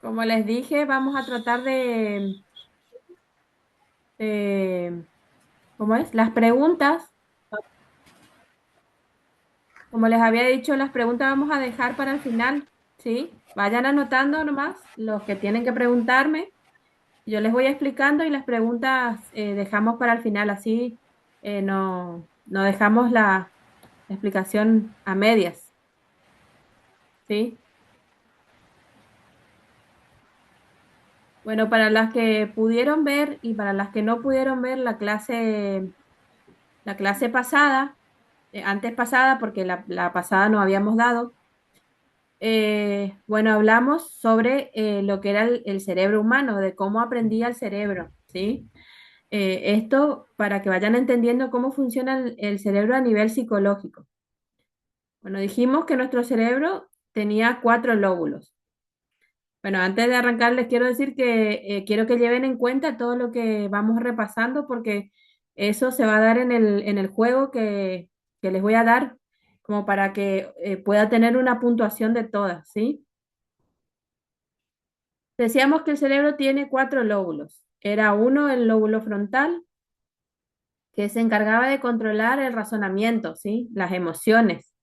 Como les dije, vamos a tratar de- ¿cómo es? Las preguntas. Como les había dicho, las preguntas vamos a dejar para el final, ¿sí? Vayan anotando nomás los que tienen que preguntarme. Yo les voy explicando y las preguntas dejamos para el final, así no dejamos la explicación a medias, ¿sí? Bueno, para las que pudieron ver y para las que no pudieron ver la clase pasada, antes pasada, porque la pasada no habíamos dado, bueno, hablamos sobre lo que era el cerebro humano, de cómo aprendía el cerebro, ¿sí? Esto para que vayan entendiendo cómo funciona el cerebro a nivel psicológico. Bueno, dijimos que nuestro cerebro tenía cuatro lóbulos. Bueno, antes de arrancar les quiero decir que quiero que lleven en cuenta todo lo que vamos repasando porque eso se va a dar en el juego que les voy a dar como para que pueda tener una puntuación de todas, ¿sí? Decíamos que el cerebro tiene cuatro lóbulos. Era uno el lóbulo frontal, que se encargaba de controlar el razonamiento, ¿sí? Las emociones,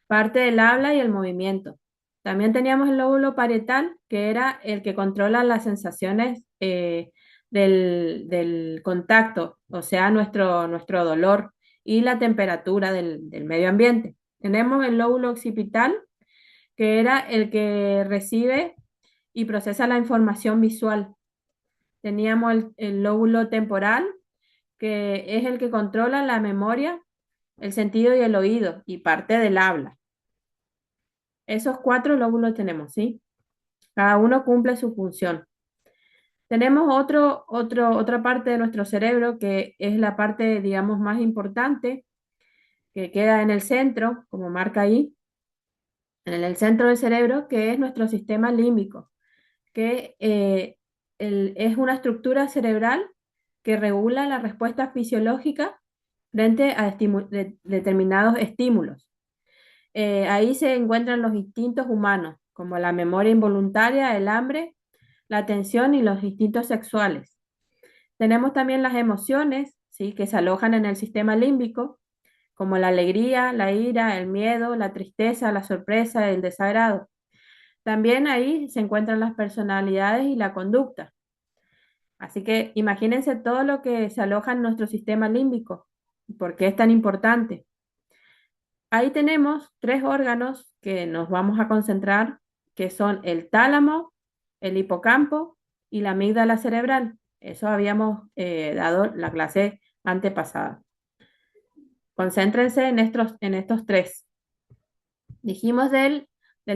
parte del habla y el movimiento. También teníamos el lóbulo parietal, que era el que controla las sensaciones del contacto, o sea, nuestro dolor y la temperatura del medio ambiente. Tenemos el lóbulo occipital, que era el que recibe y procesa la información visual. Teníamos el lóbulo temporal, que es el que controla la memoria, el sentido y el oído y parte del habla. Esos cuatro lóbulos tenemos, ¿sí? Cada uno cumple su función. Tenemos otra parte de nuestro cerebro que es la parte, digamos, más importante, que queda en el centro, como marca ahí, en el centro del cerebro, que es nuestro sistema límbico, que es una estructura cerebral que regula la respuesta fisiológica frente a determinados estímulos. Ahí se encuentran los instintos humanos, como la memoria involuntaria, el hambre, la atención y los instintos sexuales. Tenemos también las emociones, ¿sí? Que se alojan en el sistema límbico, como la alegría, la ira, el miedo, la tristeza, la sorpresa, el desagrado. También ahí se encuentran las personalidades y la conducta. Así que imagínense todo lo que se aloja en nuestro sistema límbico. ¿Por qué es tan importante? Ahí tenemos tres órganos que nos vamos a concentrar, que son el tálamo, el hipocampo y la amígdala cerebral. Eso habíamos dado la clase antepasada. Concéntrense en estos tres. Dijimos del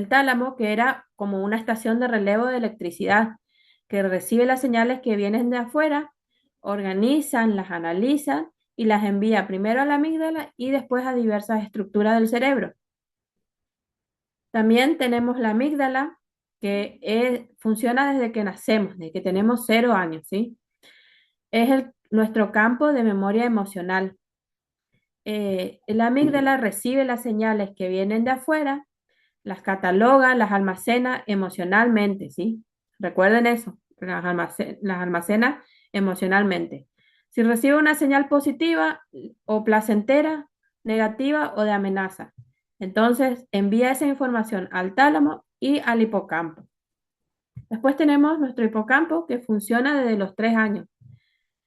tálamo que era como una estación de relevo de electricidad que recibe las señales que vienen de afuera, organizan, las analizan y las envía primero a la amígdala y después a diversas estructuras del cerebro. También tenemos la amígdala, que funciona desde que nacemos, desde que tenemos 0 años, ¿sí? Es nuestro campo de memoria emocional. La amígdala recibe las señales que vienen de afuera, las cataloga, las almacena emocionalmente, ¿sí? Recuerden eso, las almacena emocionalmente. Si recibe una señal positiva o placentera, negativa o de amenaza, entonces envía esa información al tálamo y al hipocampo. Después tenemos nuestro hipocampo que funciona desde los 3 años.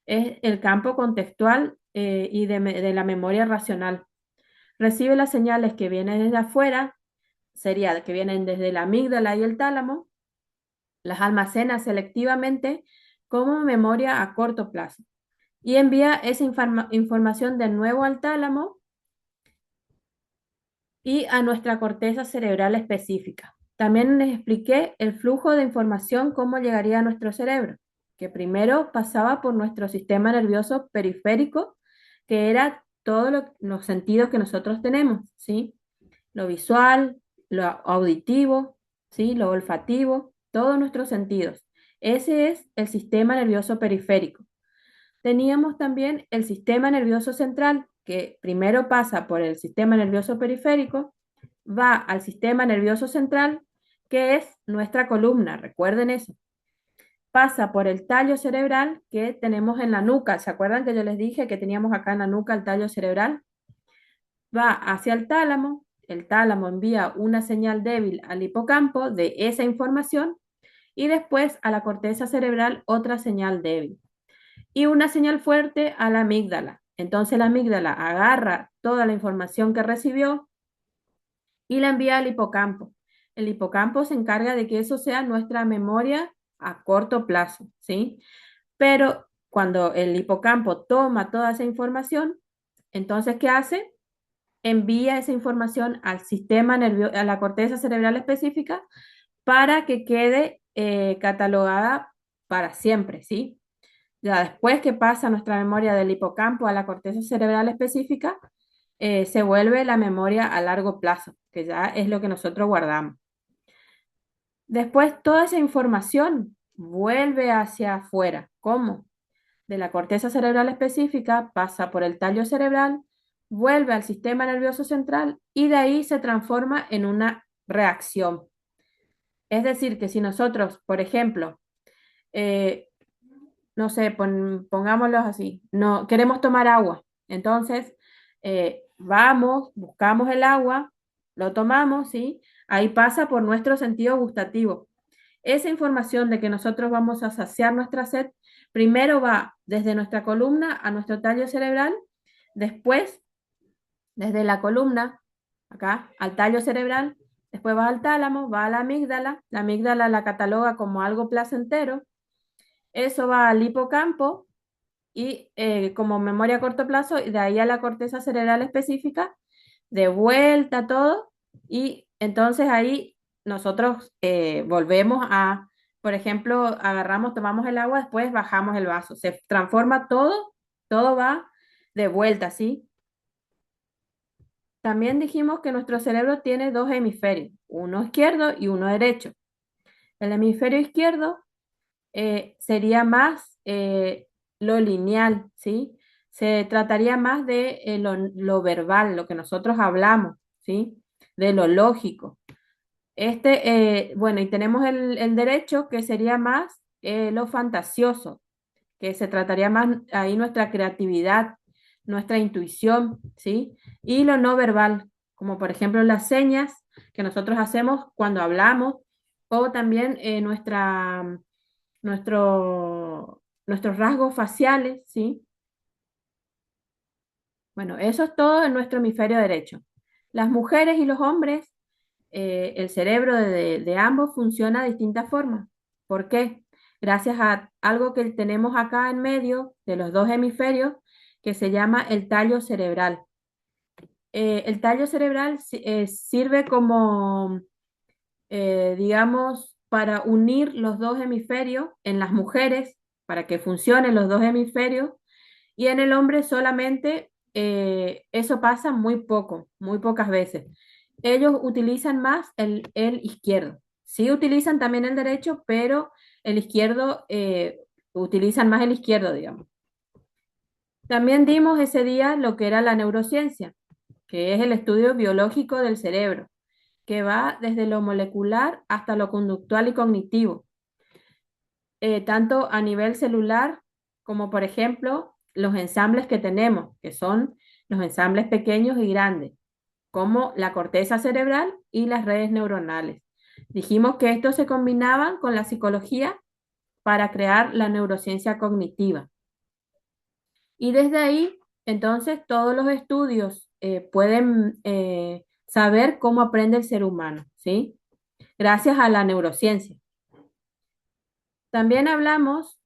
Es el campo contextual y de la memoria racional. Recibe las señales que vienen desde afuera, sería que vienen desde la amígdala y el tálamo, las almacena selectivamente como memoria a corto plazo y envía esa información de nuevo al tálamo y a nuestra corteza cerebral específica. También les expliqué el flujo de información, cómo llegaría a nuestro cerebro, que primero pasaba por nuestro sistema nervioso periférico, que era todos los sentidos que nosotros tenemos, ¿sí? Lo visual, lo auditivo, ¿sí? Lo olfativo, todos nuestros sentidos. Ese es el sistema nervioso periférico. Teníamos también el sistema nervioso central, que primero pasa por el sistema nervioso periférico, va al sistema nervioso central, que es nuestra columna, recuerden eso. Pasa por el tallo cerebral que tenemos en la nuca. ¿Se acuerdan que yo les dije que teníamos acá en la nuca el tallo cerebral? Va hacia el tálamo envía una señal débil al hipocampo de esa información y después a la corteza cerebral otra señal débil y una señal fuerte a la amígdala. Entonces la amígdala agarra toda la información que recibió y la envía al hipocampo. El hipocampo se encarga de que eso sea nuestra memoria a corto plazo, ¿sí? Pero cuando el hipocampo toma toda esa información, entonces, ¿qué hace? Envía esa información al sistema nervioso, a la corteza cerebral específica para que quede catalogada para siempre, ¿sí? Ya después que pasa nuestra memoria del hipocampo a la corteza cerebral específica, se vuelve la memoria a largo plazo, que ya es lo que nosotros guardamos. Después toda esa información vuelve hacia afuera. ¿Cómo? De la corteza cerebral específica pasa por el tallo cerebral, vuelve al sistema nervioso central y de ahí se transforma en una reacción. Es decir, que si nosotros, por ejemplo, eh, no sé, pongámoslo así, no queremos tomar agua, entonces vamos, buscamos el agua, lo tomamos, ¿sí? Ahí pasa por nuestro sentido gustativo. Esa información de que nosotros vamos a saciar nuestra sed, primero va desde nuestra columna a nuestro tallo cerebral, después desde la columna, acá, al tallo cerebral, después va al tálamo, va a la amígdala la cataloga como algo placentero, eso va al hipocampo y como memoria a corto plazo, y de ahí a la corteza cerebral específica, de vuelta todo, y entonces ahí nosotros volvemos a, por ejemplo, agarramos, tomamos el agua, después bajamos el vaso, se transforma todo, todo va de vuelta, ¿sí? También dijimos que nuestro cerebro tiene dos hemisferios, uno izquierdo y uno derecho. El hemisferio izquierdo sería más lo lineal, ¿sí? Se trataría más de lo verbal, lo que nosotros hablamos, ¿sí? De lo lógico. Bueno, y tenemos el derecho que sería más lo fantasioso, que se trataría más ahí nuestra creatividad, nuestra intuición, ¿sí? Y lo no verbal, como por ejemplo las señas que nosotros hacemos cuando hablamos, o también nuestros rasgos faciales, ¿sí? Bueno, eso es todo en nuestro hemisferio derecho. Las mujeres y los hombres, el cerebro de ambos funciona de distintas formas. ¿Por qué? Gracias a algo que tenemos acá en medio de los dos hemisferios que se llama el tallo cerebral. El tallo cerebral sirve como, digamos, para unir los dos hemisferios en las mujeres, para que funcionen los dos hemisferios, y en el hombre solamente eso pasa muy poco, muy pocas veces. Ellos utilizan más el izquierdo. Sí utilizan también el derecho, pero el izquierdo, utilizan más el izquierdo, digamos. También dimos ese día lo que era la neurociencia, que es el estudio biológico del cerebro, que va desde lo molecular hasta lo conductual y cognitivo, tanto a nivel celular como, por ejemplo, los ensambles que tenemos, que son los ensambles pequeños y grandes, como la corteza cerebral y las redes neuronales. Dijimos que estos se combinaban con la psicología para crear la neurociencia cognitiva. Y desde ahí, entonces, todos los estudios pueden saber cómo aprende el ser humano, ¿sí? Gracias a la neurociencia. También hablamos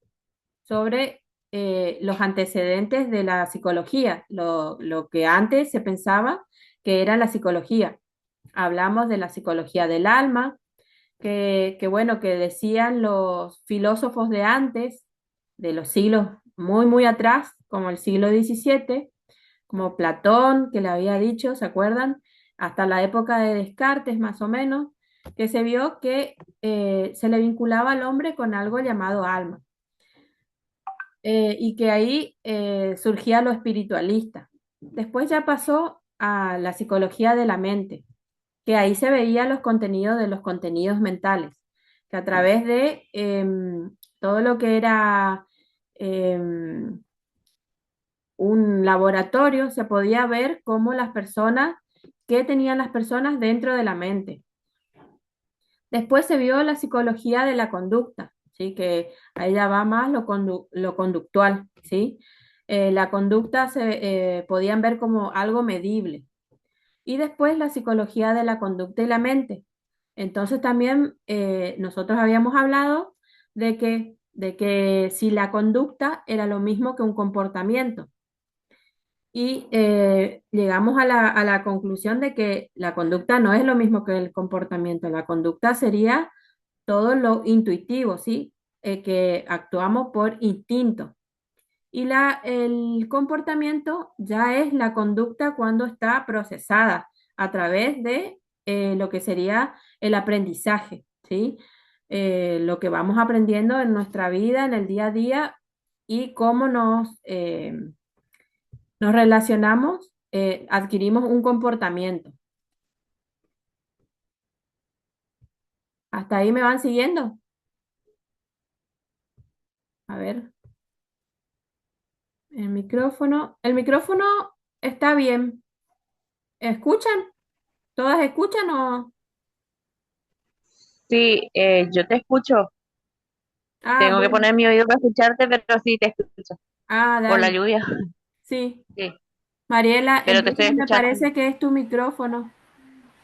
sobre los antecedentes de la psicología, lo que antes se pensaba que era la psicología. Hablamos de la psicología del alma, bueno, que decían los filósofos de antes, de los siglos muy, muy atrás, como el siglo XVII, como Platón, que le había dicho, ¿se acuerdan? Hasta la época de Descartes, más o menos, que se vio que se le vinculaba al hombre con algo llamado alma, y que ahí surgía lo espiritualista. Después ya pasó a la psicología de la mente, que ahí se veían los contenidos de los contenidos mentales, que a través de todo lo que era em, un laboratorio se podía ver cómo las personas, qué tenían las personas dentro de la mente. Después se vio la psicología de la conducta, ¿sí? Que ahí ya va más lo conductual, ¿sí? La conducta se podían ver como algo medible. Y después la psicología de la conducta y la mente. Entonces también nosotros habíamos hablado de que si la conducta era lo mismo que un comportamiento. Y llegamos a la conclusión de que la conducta no es lo mismo que el comportamiento. La conducta sería todo lo intuitivo, ¿sí? Que actuamos por instinto. Y el comportamiento ya es la conducta cuando está procesada a través de lo que sería el aprendizaje, ¿sí? Lo que vamos aprendiendo en nuestra vida, en el día a día y cómo nos relacionamos, adquirimos un comportamiento. ¿Hasta ahí me van siguiendo? A ver, el micrófono está bien. ¿Escuchan? ¿Todas escuchan o...? Sí, yo te escucho. Ah, Tengo que bueno. poner mi oído para escucharte, pero sí te escucho. Ah, Por la dale. lluvia, Sí. sí, Mariela, pero te estoy entonces me escuchando. parece que es tu micrófono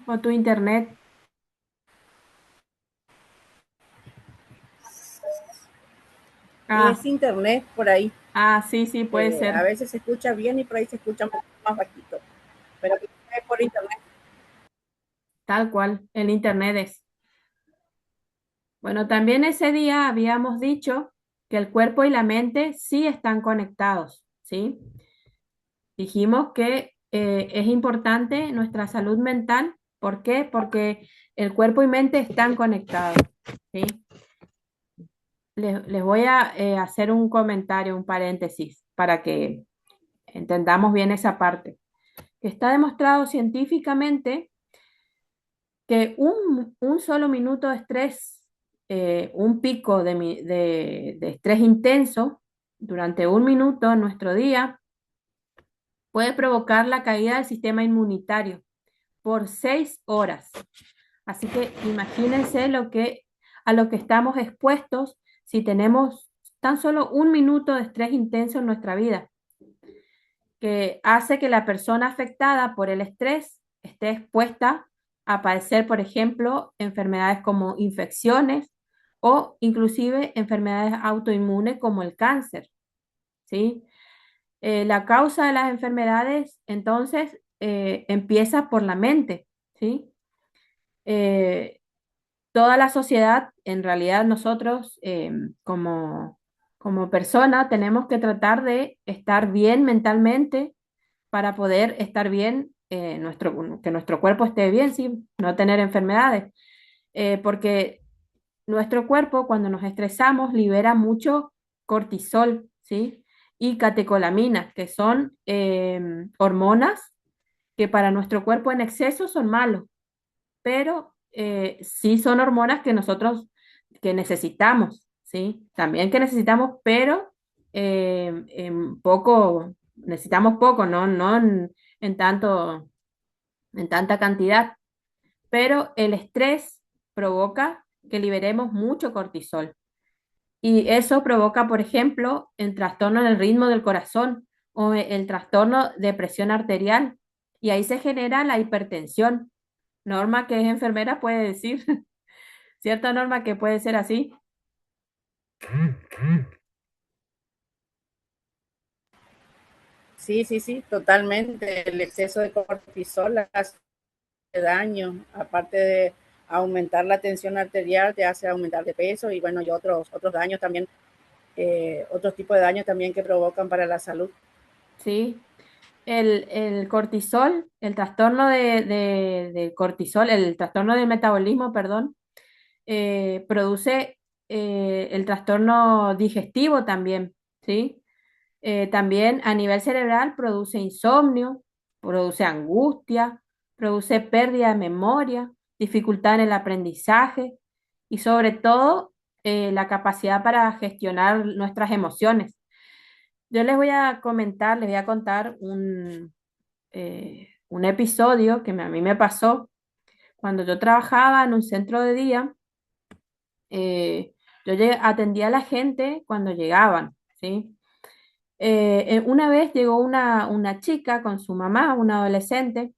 o tu internet. Ah, Es internet por ahí. sí, sí, puede A ser. veces se escucha bien y por ahí se escucha un poco más bajito. Pero es por internet. Tal cual. El internet es. Bueno, también ese día habíamos dicho que el cuerpo y la mente sí están conectados, ¿sí? Dijimos que es importante nuestra salud mental. ¿Por qué? Porque el cuerpo y mente están conectados, ¿sí? Les voy a hacer un comentario, un paréntesis, para que entendamos bien esa parte. Está demostrado científicamente que un solo minuto de estrés, un pico de estrés intenso durante un minuto en nuestro día, puede provocar la caída del sistema inmunitario por 6 horas. Así que imagínense a lo que estamos expuestos si tenemos tan solo un minuto de estrés intenso en nuestra vida, que hace que la persona afectada por el estrés esté expuesta a padecer, por ejemplo, enfermedades como infecciones o inclusive enfermedades autoinmunes como el cáncer, ¿sí? La causa de las enfermedades, entonces, empieza por la mente, ¿sí? Eh, Toda la sociedad, en realidad nosotros como persona, tenemos que tratar de estar bien mentalmente para poder estar bien, que nuestro cuerpo esté bien, ¿sí? No tener enfermedades. Porque nuestro cuerpo, cuando nos estresamos, libera mucho cortisol, ¿sí? Y catecolaminas, que son hormonas que para nuestro cuerpo en exceso son malos, pero sí son hormonas que nosotros que necesitamos, ¿sí? También que necesitamos, pero necesitamos poco, no en tanta cantidad, pero el estrés provoca que liberemos mucho cortisol y eso provoca, por ejemplo, el trastorno en el ritmo del corazón o el trastorno de presión arterial y ahí se genera la hipertensión. Norma, que es enfermera, puede decir, cierta Norma que puede ser así. Sí, sí, sí, totalmente. El exceso de cortisol hace daño. Aparte de aumentar la tensión arterial, te hace aumentar de peso y bueno, y otros daños también, otros tipos de daños también que provocan para la salud. Sí, el cortisol, el trastorno de cortisol, el trastorno del metabolismo, perdón, produce el trastorno digestivo también, ¿sí? También a nivel cerebral produce insomnio, produce angustia, produce pérdida de memoria, dificultad en el aprendizaje y sobre todo la capacidad para gestionar nuestras emociones. Yo les voy a comentar, les voy a contar un episodio que a mí me pasó cuando yo trabajaba en un centro de día. Yo atendía a la gente cuando llegaban, ¿sí? Una vez llegó una chica con su mamá, una adolescente,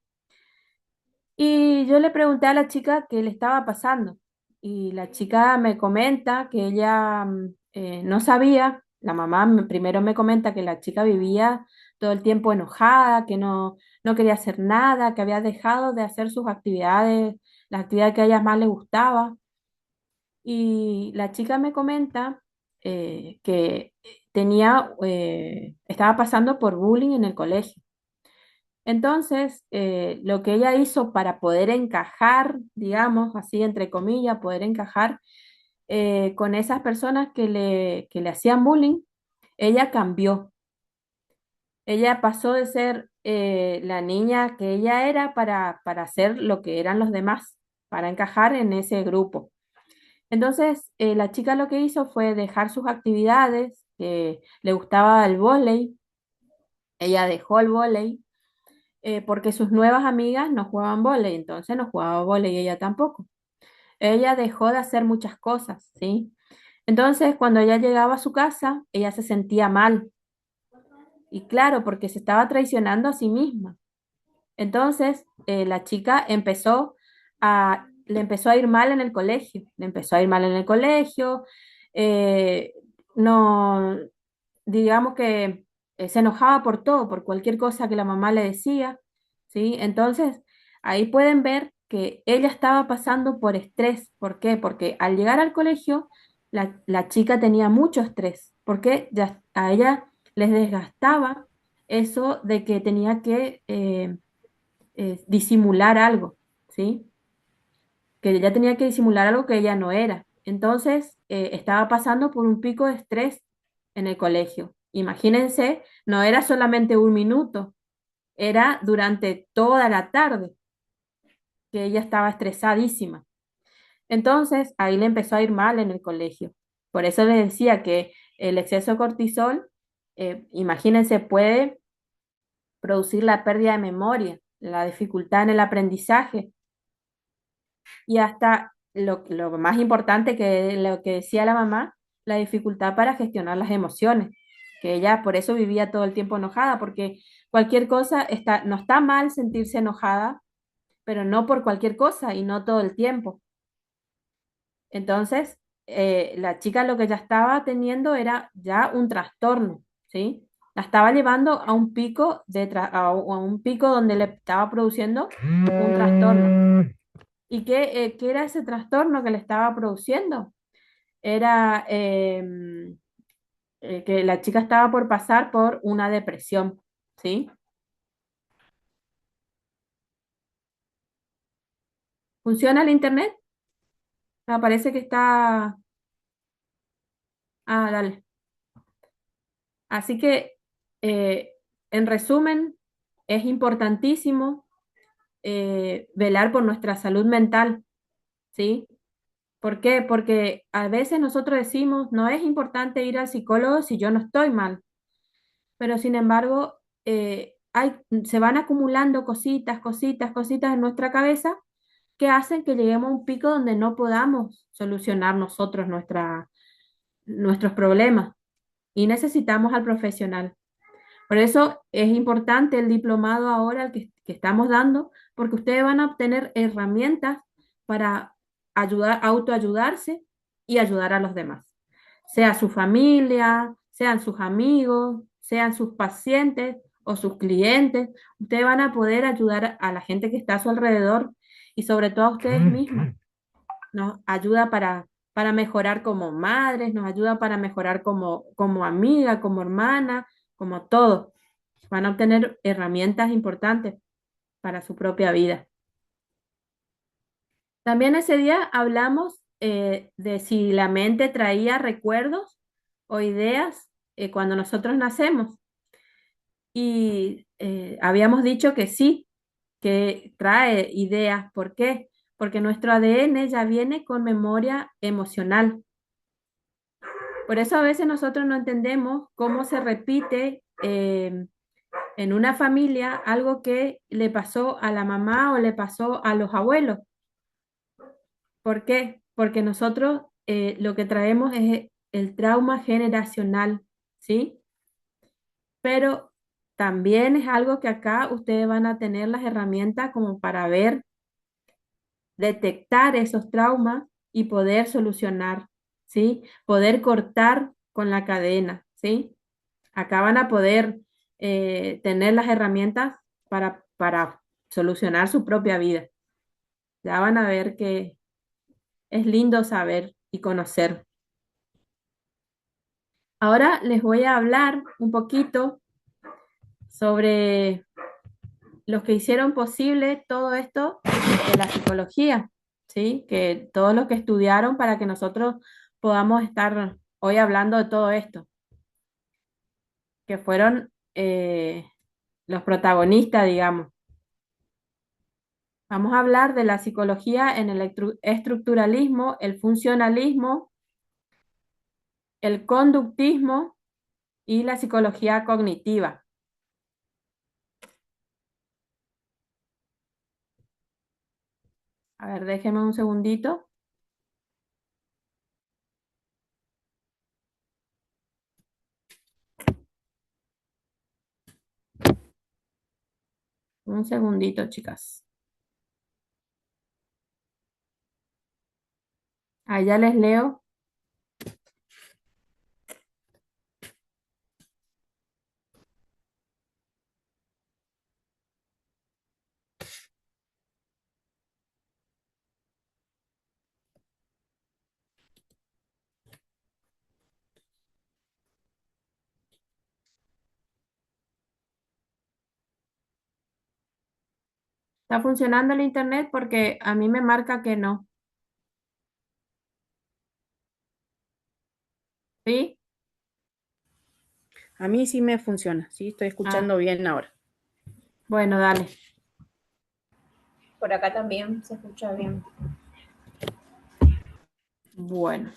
y yo le pregunté a la chica qué le estaba pasando. Y la chica me comenta que ella no sabía, la mamá primero me comenta que la chica vivía todo el tiempo enojada, que no quería hacer nada, que había dejado de hacer sus actividades, las actividades que a ella más le gustaba. Y la chica me comenta que estaba pasando por bullying en el colegio. Entonces, lo que ella hizo para poder encajar, digamos, así entre comillas, poder encajar con esas personas que le hacían bullying, ella cambió. Ella pasó de ser la niña que ella era para ser lo que eran los demás, para encajar en ese grupo. Entonces, la chica lo que hizo fue dejar sus actividades, que le gustaba el vóley, ella dejó el vóley porque sus nuevas amigas no jugaban vóley, entonces no jugaba vóley ella tampoco. Ella dejó de hacer muchas cosas, ¿sí? Entonces, cuando ella llegaba a su casa, ella se sentía mal. Y claro, porque se estaba traicionando a sí misma. Entonces, la chica le empezó a ir mal en el colegio, le empezó a ir mal en el colegio, eh, no, digamos que se enojaba por todo, por cualquier cosa que la mamá le decía, ¿sí? Entonces, ahí pueden ver que ella estaba pasando por estrés. ¿Por qué? Porque al llegar al colegio, la chica tenía mucho estrés, porque ya a ella les desgastaba eso de que tenía que disimular algo, ¿sí? Que ella tenía que disimular algo que ella no era. Entonces, estaba pasando por un pico de estrés en el colegio. Imagínense, no era solamente un minuto, era durante toda la tarde que ella estaba estresadísima. Entonces, ahí le empezó a ir mal en el colegio. Por eso les decía que el exceso de cortisol, imagínense, puede producir la pérdida de memoria, la dificultad en el aprendizaje y hasta lo más importante que lo que decía la mamá, la dificultad para gestionar las emociones, que ella por eso vivía todo el tiempo enojada, porque cualquier cosa no está mal sentirse enojada, pero no por cualquier cosa y no todo el tiempo. Entonces, la chica lo que ya estaba teniendo era ya un trastorno, ¿sí? La estaba llevando a un pico a un pico donde le estaba produciendo un trastorno. ¿Y qué era ese trastorno que le estaba produciendo? Era que la chica estaba por pasar por una depresión, ¿sí? ¿Funciona el internet? Me parece que está... Ah, dale. Así que, eh, en resumen, es importantísimo velar por nuestra salud mental, ¿sí? ¿Por qué? Porque a veces nosotros decimos, no es importante ir al psicólogo si yo no estoy mal, pero sin embargo, se van acumulando cositas, cositas, cositas en nuestra cabeza que hacen que lleguemos a un pico donde no podamos solucionar nosotros nuestros problemas y necesitamos al profesional. Por eso es importante el diplomado ahora que estamos dando, porque ustedes van a obtener herramientas para autoayudarse y ayudar a los demás, sea su familia, sean sus amigos, sean sus pacientes o sus clientes. Ustedes van a poder ayudar a la gente que está a su alrededor y sobre todo a ustedes mismos. Nos ayuda para mejorar como madres, nos ayuda para mejorar como amiga, como hermana, como todo. Van a obtener herramientas importantes para su propia vida. También ese día hablamos de si la mente traía recuerdos o ideas cuando nosotros nacemos. Y habíamos dicho que sí, que trae ideas. ¿Por qué? Porque nuestro ADN ya viene con memoria emocional. Por eso a veces nosotros no entendemos cómo se repite en una familia algo que le pasó a la mamá o le pasó a los abuelos. ¿Por qué? Porque nosotros lo que traemos es el trauma generacional, ¿sí? Pero también es algo que acá ustedes van a tener las herramientas como para ver, detectar esos traumas y poder solucionar, ¿sí? Poder cortar con la cadena, ¿sí? Acá van a poder tener las herramientas para solucionar su propia vida. Ya van a ver que es lindo saber y conocer. Ahora les voy a hablar un poquito sobre los que hicieron posible todo esto de la psicología, ¿sí? Que todos los que estudiaron para que nosotros podamos estar hoy hablando de todo esto, que fueron los protagonistas, digamos. Vamos a hablar de la psicología en el estructuralismo, el funcionalismo, el conductismo y la psicología cognitiva. A ver, déjenme un segundito. Un segundito, chicas. Allá les leo. ¿Está funcionando el internet? Porque a mí me marca que no. ¿Sí? A mí sí me funciona, sí, estoy Ah, escuchando bien ahora. bueno, dale. Por acá también se escucha bien. Bueno,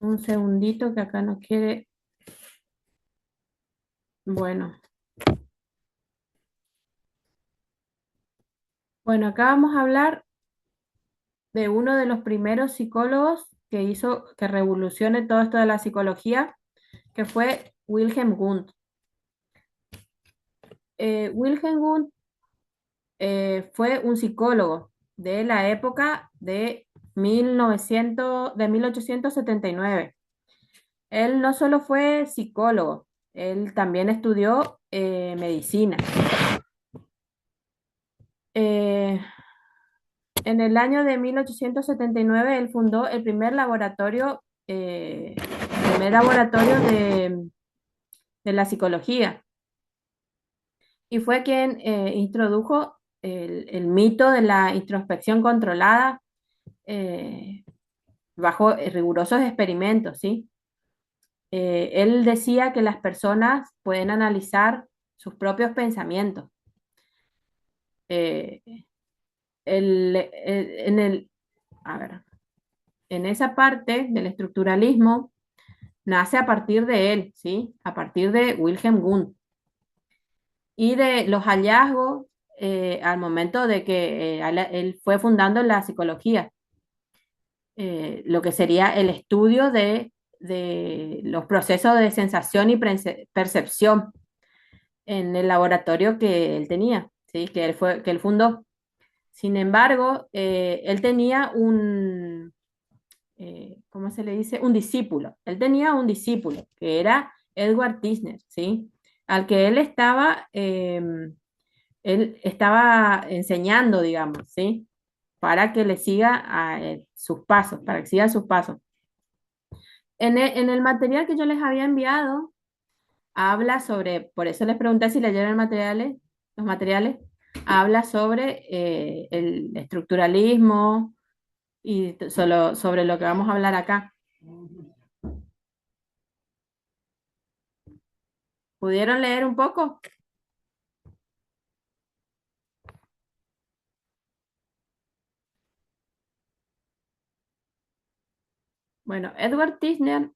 un segundito que acá no quiere. Bueno, bueno, acá vamos a hablar de uno de los primeros psicólogos que hizo que revolucione todo esto de la psicología, que fue Wilhelm Wundt. Wilhelm Wundt fue un psicólogo de la época de 1879. Él no solo fue psicólogo, él también estudió medicina. Eh, en el año de 1879 él fundó el primer laboratorio de la psicología y fue quien introdujo el mito de la introspección controlada eh, bajo rigurosos experimentos, ¿sí? Él decía que las personas pueden analizar sus propios pensamientos. Eh, en a ver, en esa parte del estructuralismo nace a partir de él, ¿sí? A partir de Wilhelm Wundt y de los hallazgos al momento de que él fue fundando la psicología, lo que sería el estudio de los procesos de sensación y percepción en el laboratorio que él tenía, ¿sí? Que él fundó. Sin embargo, él tenía ¿cómo se le dice? Un discípulo. Él tenía un discípulo que era Edward Tisner, ¿sí? Al que él estaba enseñando, digamos, ¿sí? Para que le siga sus pasos, para que siga sus pasos. En el material que yo les había enviado, habla sobre, por eso les pregunté si leyeron los materiales, habla sobre el estructuralismo y sobre lo que vamos a hablar acá. ¿Pudieron leer un poco? Bueno, Edward Tishner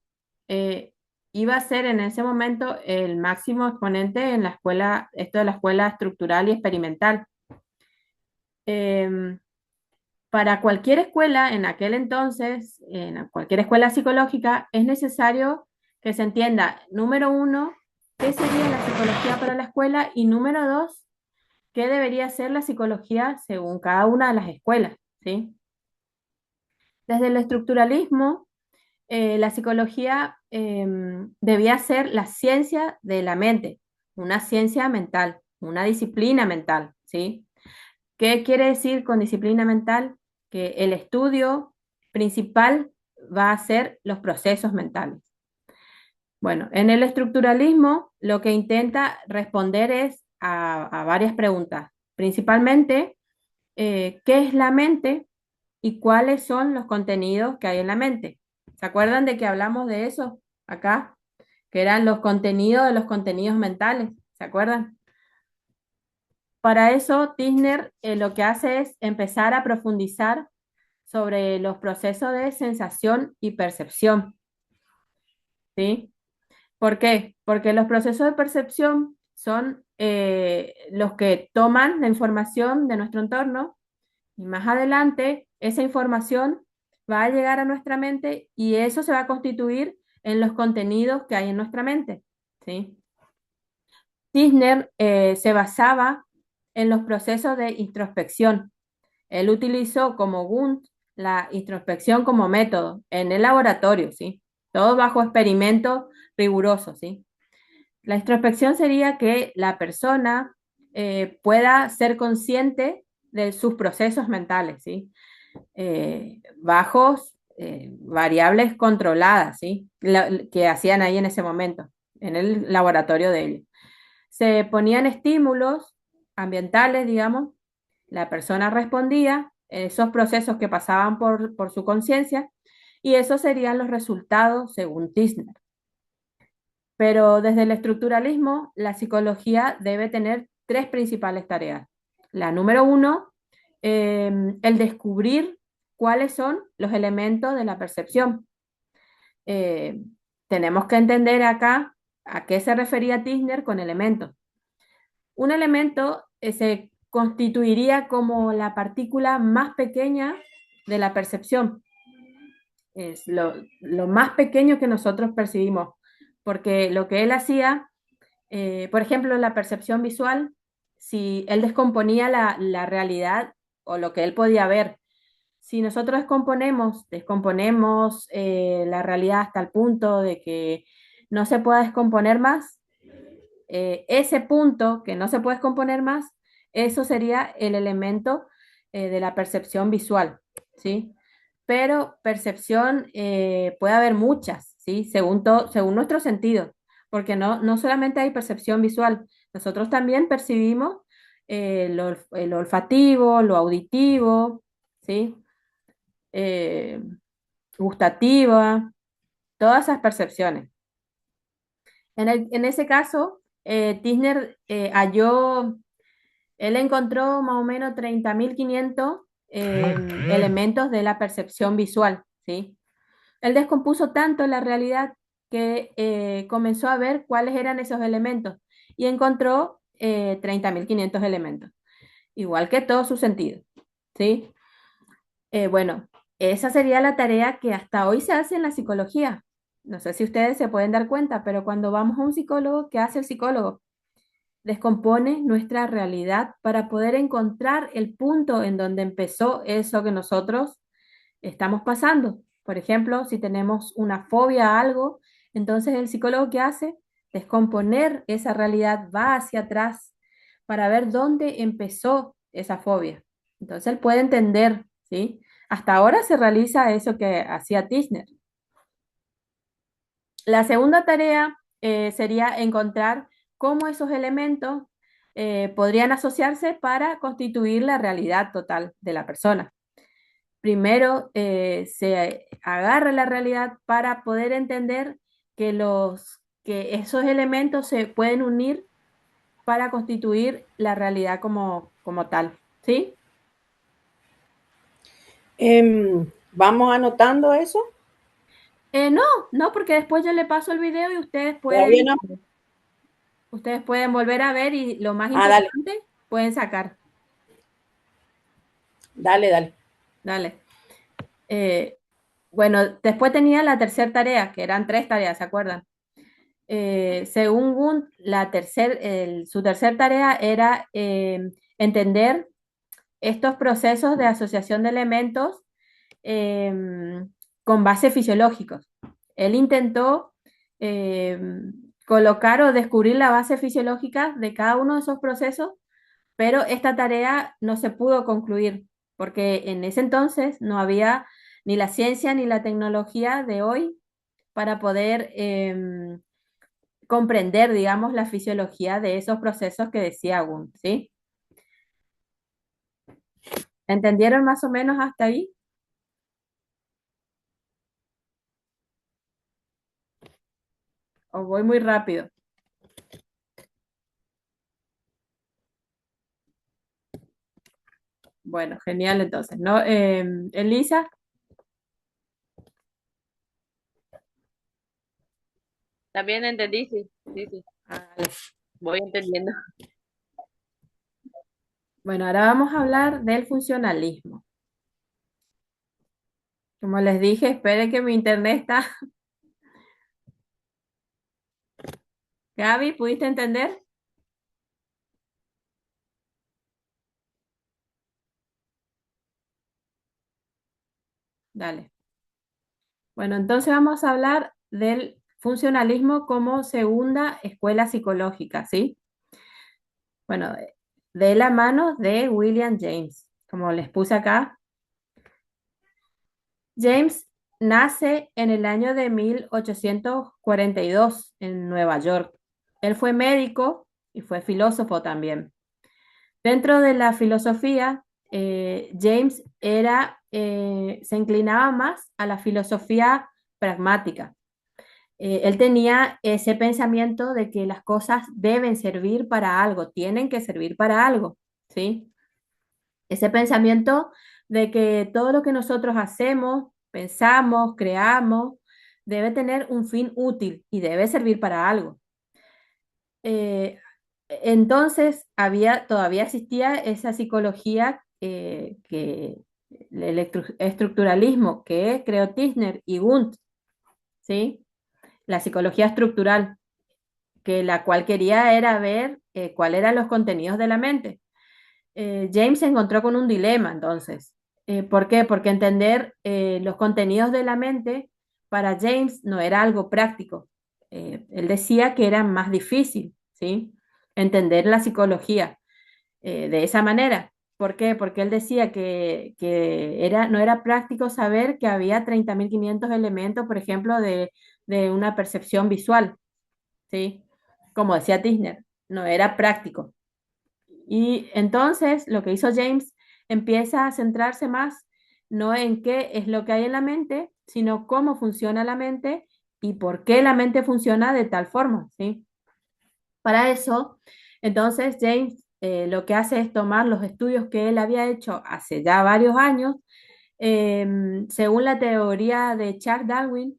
eh, iba a ser en ese momento el máximo exponente en la escuela, esto de la escuela estructural y experimental. Em, para cualquier escuela en aquel entonces, en cualquier escuela psicológica, es necesario que se entienda, número uno, qué sería la psicología para la escuela y número dos, qué debería ser la psicología según cada una de las escuelas, ¿sí? Desde el estructuralismo, la psicología debía ser la ciencia de la mente, una ciencia mental, una disciplina mental, ¿sí? ¿Qué quiere decir con disciplina mental? Que el estudio principal va a ser los procesos mentales. Bueno, en el estructuralismo lo que intenta responder es a varias preguntas, principalmente, ¿qué es la mente y cuáles son los contenidos que hay en la mente? ¿Se acuerdan de que hablamos de eso acá? Que eran los contenidos de los contenidos mentales, ¿se acuerdan? Para eso, Tisner lo que hace es empezar a profundizar sobre los procesos de sensación y percepción, ¿sí? ¿Por qué? Porque los procesos de percepción son los que toman la información de nuestro entorno y más adelante esa información va a llegar a nuestra mente y eso se va a constituir en los contenidos que hay en nuestra mente, ¿sí? Tisner se basaba en los procesos de introspección. Él utilizó como Wundt la introspección como método en el laboratorio, ¿sí? Todo bajo experimentos rigurosos, ¿sí? La introspección sería que la persona pueda ser consciente de sus procesos mentales, ¿sí? Bajos variables controladas, ¿sí? Que hacían ahí en ese momento, en el laboratorio de él. Se ponían estímulos ambientales, digamos, la persona respondía, esos procesos que pasaban por su conciencia, y esos serían los resultados según Tisner. Pero desde el estructuralismo, la psicología debe tener tres principales tareas. La número uno, el descubrir cuáles son los elementos de la percepción. Eh, Tenemos que entender acá a qué se refería Tisner con elementos. Un elemento se constituiría como la partícula más pequeña de la percepción. Es lo más pequeño que nosotros percibimos, porque lo que él hacía, por ejemplo, la percepción visual, si él descomponía la realidad o lo que él podía ver, si nosotros descomponemos la realidad hasta el punto de que no se pueda descomponer más, ese punto que no se puede descomponer más, eso sería el elemento de la percepción visual, ¿sí? Pero percepción puede haber muchas, ¿sí? Según nuestro sentido, porque no solamente hay percepción visual, nosotros también percibimos el olfativo, lo auditivo, ¿sí? Eh, Gustativa, todas esas percepciones. En ese caso, Tisner él encontró más o menos 30.500 elementos de la percepción visual, ¿sí? Él descompuso tanto la realidad que comenzó a ver cuáles eran esos elementos y encontró 30.500 elementos, igual que todos sus sentidos, ¿sí? Bueno, esa sería la tarea que hasta hoy se hace en la psicología. No sé si ustedes se pueden dar cuenta, pero cuando vamos a un psicólogo, ¿qué hace el psicólogo? Descompone nuestra realidad para poder encontrar el punto en donde empezó eso que nosotros estamos pasando. Por ejemplo, si tenemos una fobia a algo, entonces el psicólogo ¿qué hace? Descomponer esa realidad, va hacia atrás para ver dónde empezó esa fobia. Entonces él puede entender, ¿sí? Hasta ahora se realiza eso que hacía Tisner. La segunda tarea sería encontrar cómo esos elementos podrían asociarse para constituir la realidad total de la persona. Primero se agarra la realidad para poder entender que que esos elementos se pueden unir para constituir la realidad como tal, ¿sí? ¿Vamos anotando eso? No, no, porque después yo le paso el video y Todavía no. ustedes pueden volver a ver y lo más Dale, importante pueden sacar. dale, dale. Dale. Eh, bueno, después tenía la tercera tarea, que eran tres tareas, ¿se acuerdan? Según Wundt, su tercer tarea era entender estos procesos de asociación de elementos eh, con bases fisiológicos. Él intentó eh, colocar o descubrir la base fisiológica de cada uno de esos procesos, pero esta tarea no se pudo concluir porque en ese entonces no había ni la ciencia ni la tecnología de hoy para poder comprender, digamos, la fisiología de esos procesos que decía Wundt, ¿sí? ¿Entendieron más o menos hasta ahí? ¿O voy muy rápido? Bueno, genial entonces, ¿no? Elisa, También entendí, sí, sí, sí, ah, voy entendiendo. bueno, ahora vamos a hablar del funcionalismo. Como les dije, esperen que mi internet está. Gaby, ¿pudiste entender? Dale. Bueno, entonces vamos a hablar del funcionalismo como segunda escuela psicológica, ¿sí? Bueno, de la mano de William James, como les puse acá. James nace en el año de 1842 en Nueva York. Él fue médico y fue filósofo también. Dentro de la filosofía, James se inclinaba más a la filosofía pragmática. Él tenía ese pensamiento de que las cosas deben servir para algo, tienen que servir para algo, ¿sí? Ese pensamiento de que todo lo que nosotros hacemos, pensamos, creamos, debe tener un fin útil y debe servir para algo. Eh, entonces todavía existía esa psicología el estructuralismo que creó Tisner y Wundt, ¿sí? La psicología estructural, que la cual quería era ver cuáles eran los contenidos de la mente. James se encontró con un dilema entonces. ¿Por qué? Porque entender los contenidos de la mente para James no era algo práctico. Él decía que era más difícil, ¿sí? Entender la psicología de esa manera. ¿Por qué? Porque él decía que no era práctico saber que había 30.500 elementos, por ejemplo, de una percepción visual, ¿sí? Como decía Tisner, no era práctico. Y entonces lo que hizo James empieza a centrarse más no en qué es lo que hay en la mente, sino cómo funciona la mente y por qué la mente funciona de tal forma, ¿sí? Para eso, entonces James lo que hace es tomar los estudios que él había hecho hace ya varios años, según la teoría de Charles Darwin,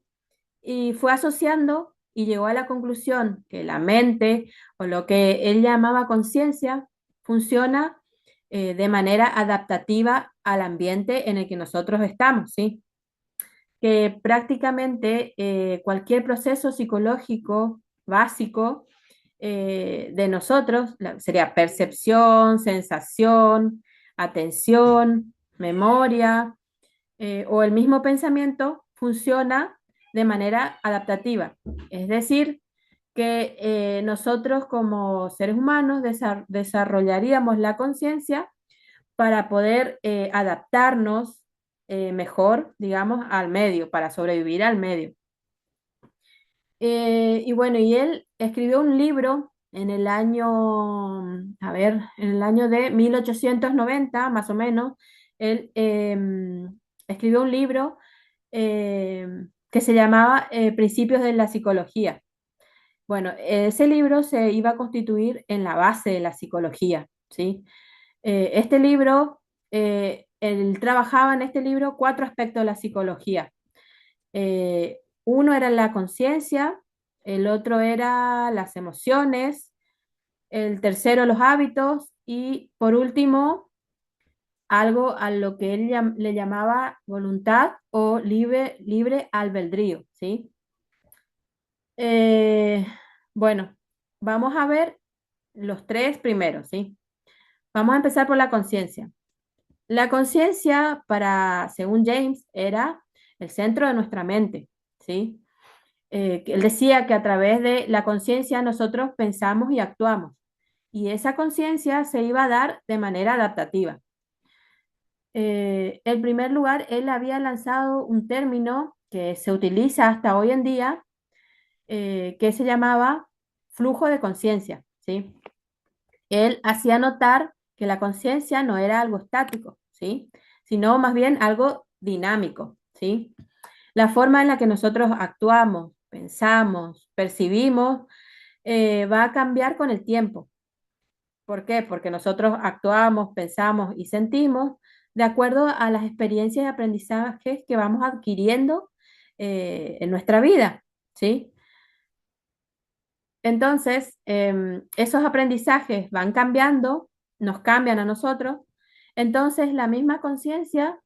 y fue asociando y llegó a la conclusión que la mente o lo que él llamaba conciencia funciona de manera adaptativa al ambiente en el que nosotros estamos, ¿sí? Que prácticamente cualquier proceso psicológico básico de nosotros sería percepción, sensación, atención, memoria, o el mismo pensamiento funciona de manera adaptativa. Es decir, que nosotros como seres humanos desarrollaríamos la conciencia para poder adaptarnos mejor, digamos, al medio, para sobrevivir al medio. Y bueno, y él escribió un libro en el año, en el año de 1890, más o menos. Él escribió un libro que se llamaba Principios de la Psicología. Bueno, ese libro se iba a constituir en la base de la psicología, ¿sí? Este libro, él trabajaba en este libro cuatro aspectos de la psicología. Uno era la conciencia, el otro era las emociones, el tercero los hábitos y por último algo a lo que él le llamaba voluntad o libre albedrío, ¿sí? Eh, bueno, vamos a ver los tres primeros, ¿sí? Vamos a empezar por la conciencia. La conciencia, según James, era el centro de nuestra mente, ¿sí? Él decía que a través de la conciencia nosotros pensamos y actuamos, y esa conciencia se iba a dar de manera adaptativa. En primer lugar, él había lanzado un término que se utiliza hasta hoy en día, que se llamaba flujo de conciencia, ¿sí? Él hacía notar que la conciencia no era algo estático, ¿sí? Sino más bien algo dinámico, ¿sí? La forma en la que nosotros actuamos, pensamos, percibimos, va a cambiar con el tiempo. ¿Por qué? Porque nosotros actuamos, pensamos y sentimos de acuerdo a las experiencias y aprendizajes que vamos adquiriendo en nuestra vida, ¿sí? Entonces, esos aprendizajes van cambiando, nos cambian a nosotros. Entonces, la misma conciencia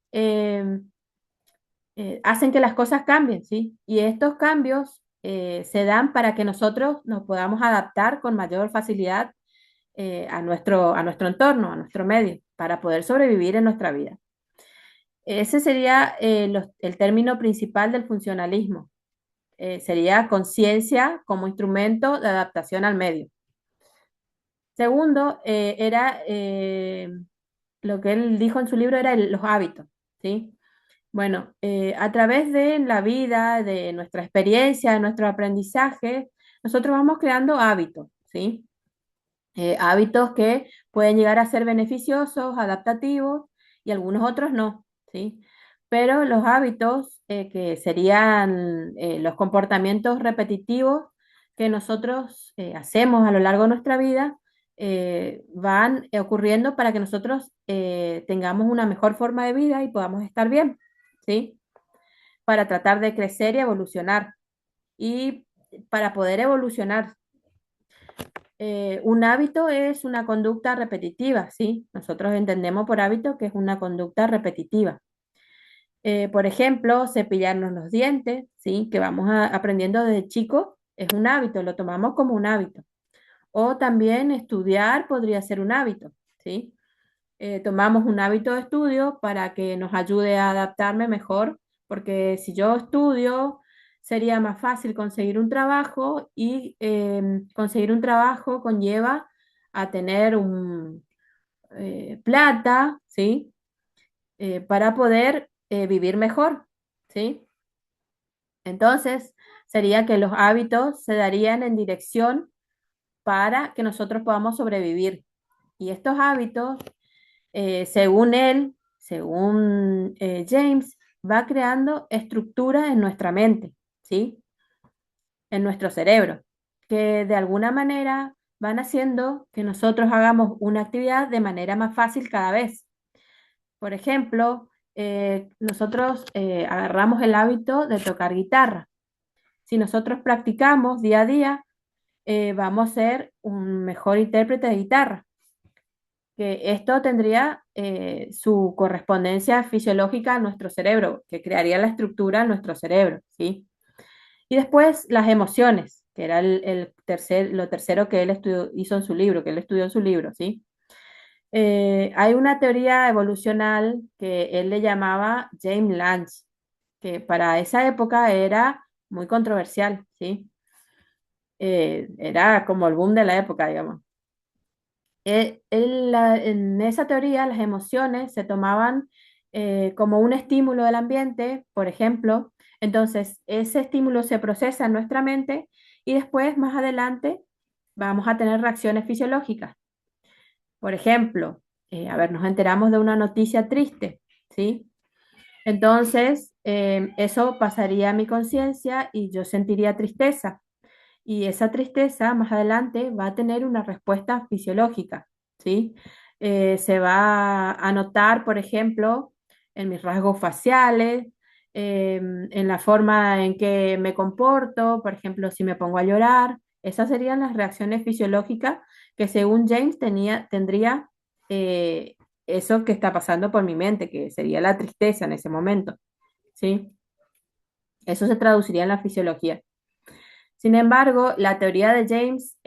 hacen que las cosas cambien, ¿sí? Y estos cambios se dan para que nosotros nos podamos adaptar con mayor facilidad a nuestro entorno, a nuestro medio, para poder sobrevivir en nuestra vida. Ese sería el término principal del funcionalismo. Sería conciencia como instrumento de adaptación al medio. Segundo, era lo que él dijo en su libro, era los hábitos, ¿sí? Bueno, a través de la vida, de nuestra experiencia, de nuestro aprendizaje, nosotros vamos creando hábitos, ¿sí? Hábitos que pueden llegar a ser beneficiosos, adaptativos y algunos otros no, ¿sí? Pero los hábitos, que serían los comportamientos repetitivos que nosotros hacemos a lo largo de nuestra vida, van ocurriendo para que nosotros tengamos una mejor forma de vida y podamos estar bien, ¿sí? Para tratar de crecer y evolucionar. Y para poder evolucionar, un hábito es una conducta repetitiva, ¿sí? Nosotros entendemos por hábito que es una conducta repetitiva. Por ejemplo, cepillarnos los dientes, ¿sí? Que vamos aprendiendo desde chico, es un hábito, lo tomamos como un hábito. O también estudiar podría ser un hábito, ¿sí? Tomamos un hábito de estudio para que nos ayude a adaptarme mejor, porque si yo estudio, sería más fácil conseguir un trabajo y conseguir un trabajo conlleva a tener plata, ¿sí? Para poder vivir mejor, ¿sí? Entonces, sería que los hábitos se darían en dirección para que nosotros podamos sobrevivir. Y estos hábitos, según él, según James, va creando estructuras en nuestra mente, ¿sí? En nuestro cerebro, que de alguna manera van haciendo que nosotros hagamos una actividad de manera más fácil cada vez. Por ejemplo, nosotros agarramos el hábito de tocar guitarra. Si nosotros practicamos día a día, vamos a ser un mejor intérprete de guitarra, que esto tendría su correspondencia fisiológica a nuestro cerebro, que crearía la estructura en nuestro cerebro, ¿sí? Y después las emociones, que era lo tercero que él hizo en su libro, que él estudió en su libro, ¿sí? Hay una teoría evolucional que él le llamaba James Lange, que para esa época era muy controversial, ¿sí? Era como el boom de la época, digamos. En esa teoría, las emociones se tomaban como un estímulo del ambiente, por ejemplo. Entonces, ese estímulo se procesa en nuestra mente y después, más adelante, vamos a tener reacciones fisiológicas. Por ejemplo, a ver, nos enteramos de una noticia triste, ¿sí? Entonces, eso pasaría a mi conciencia y yo sentiría tristeza. y esa tristeza más adelante va a tener una respuesta fisiológica, ¿sí? Se va a notar, por ejemplo, en mis rasgos faciales, en la forma en que me comporto, por ejemplo, si me pongo a llorar. Esas serían las reacciones fisiológicas que según James tendría eh, eso que está pasando por mi mente, que sería la tristeza en ese momento, ¿sí? Eso se traduciría en la fisiología. Sin embargo, la teoría de James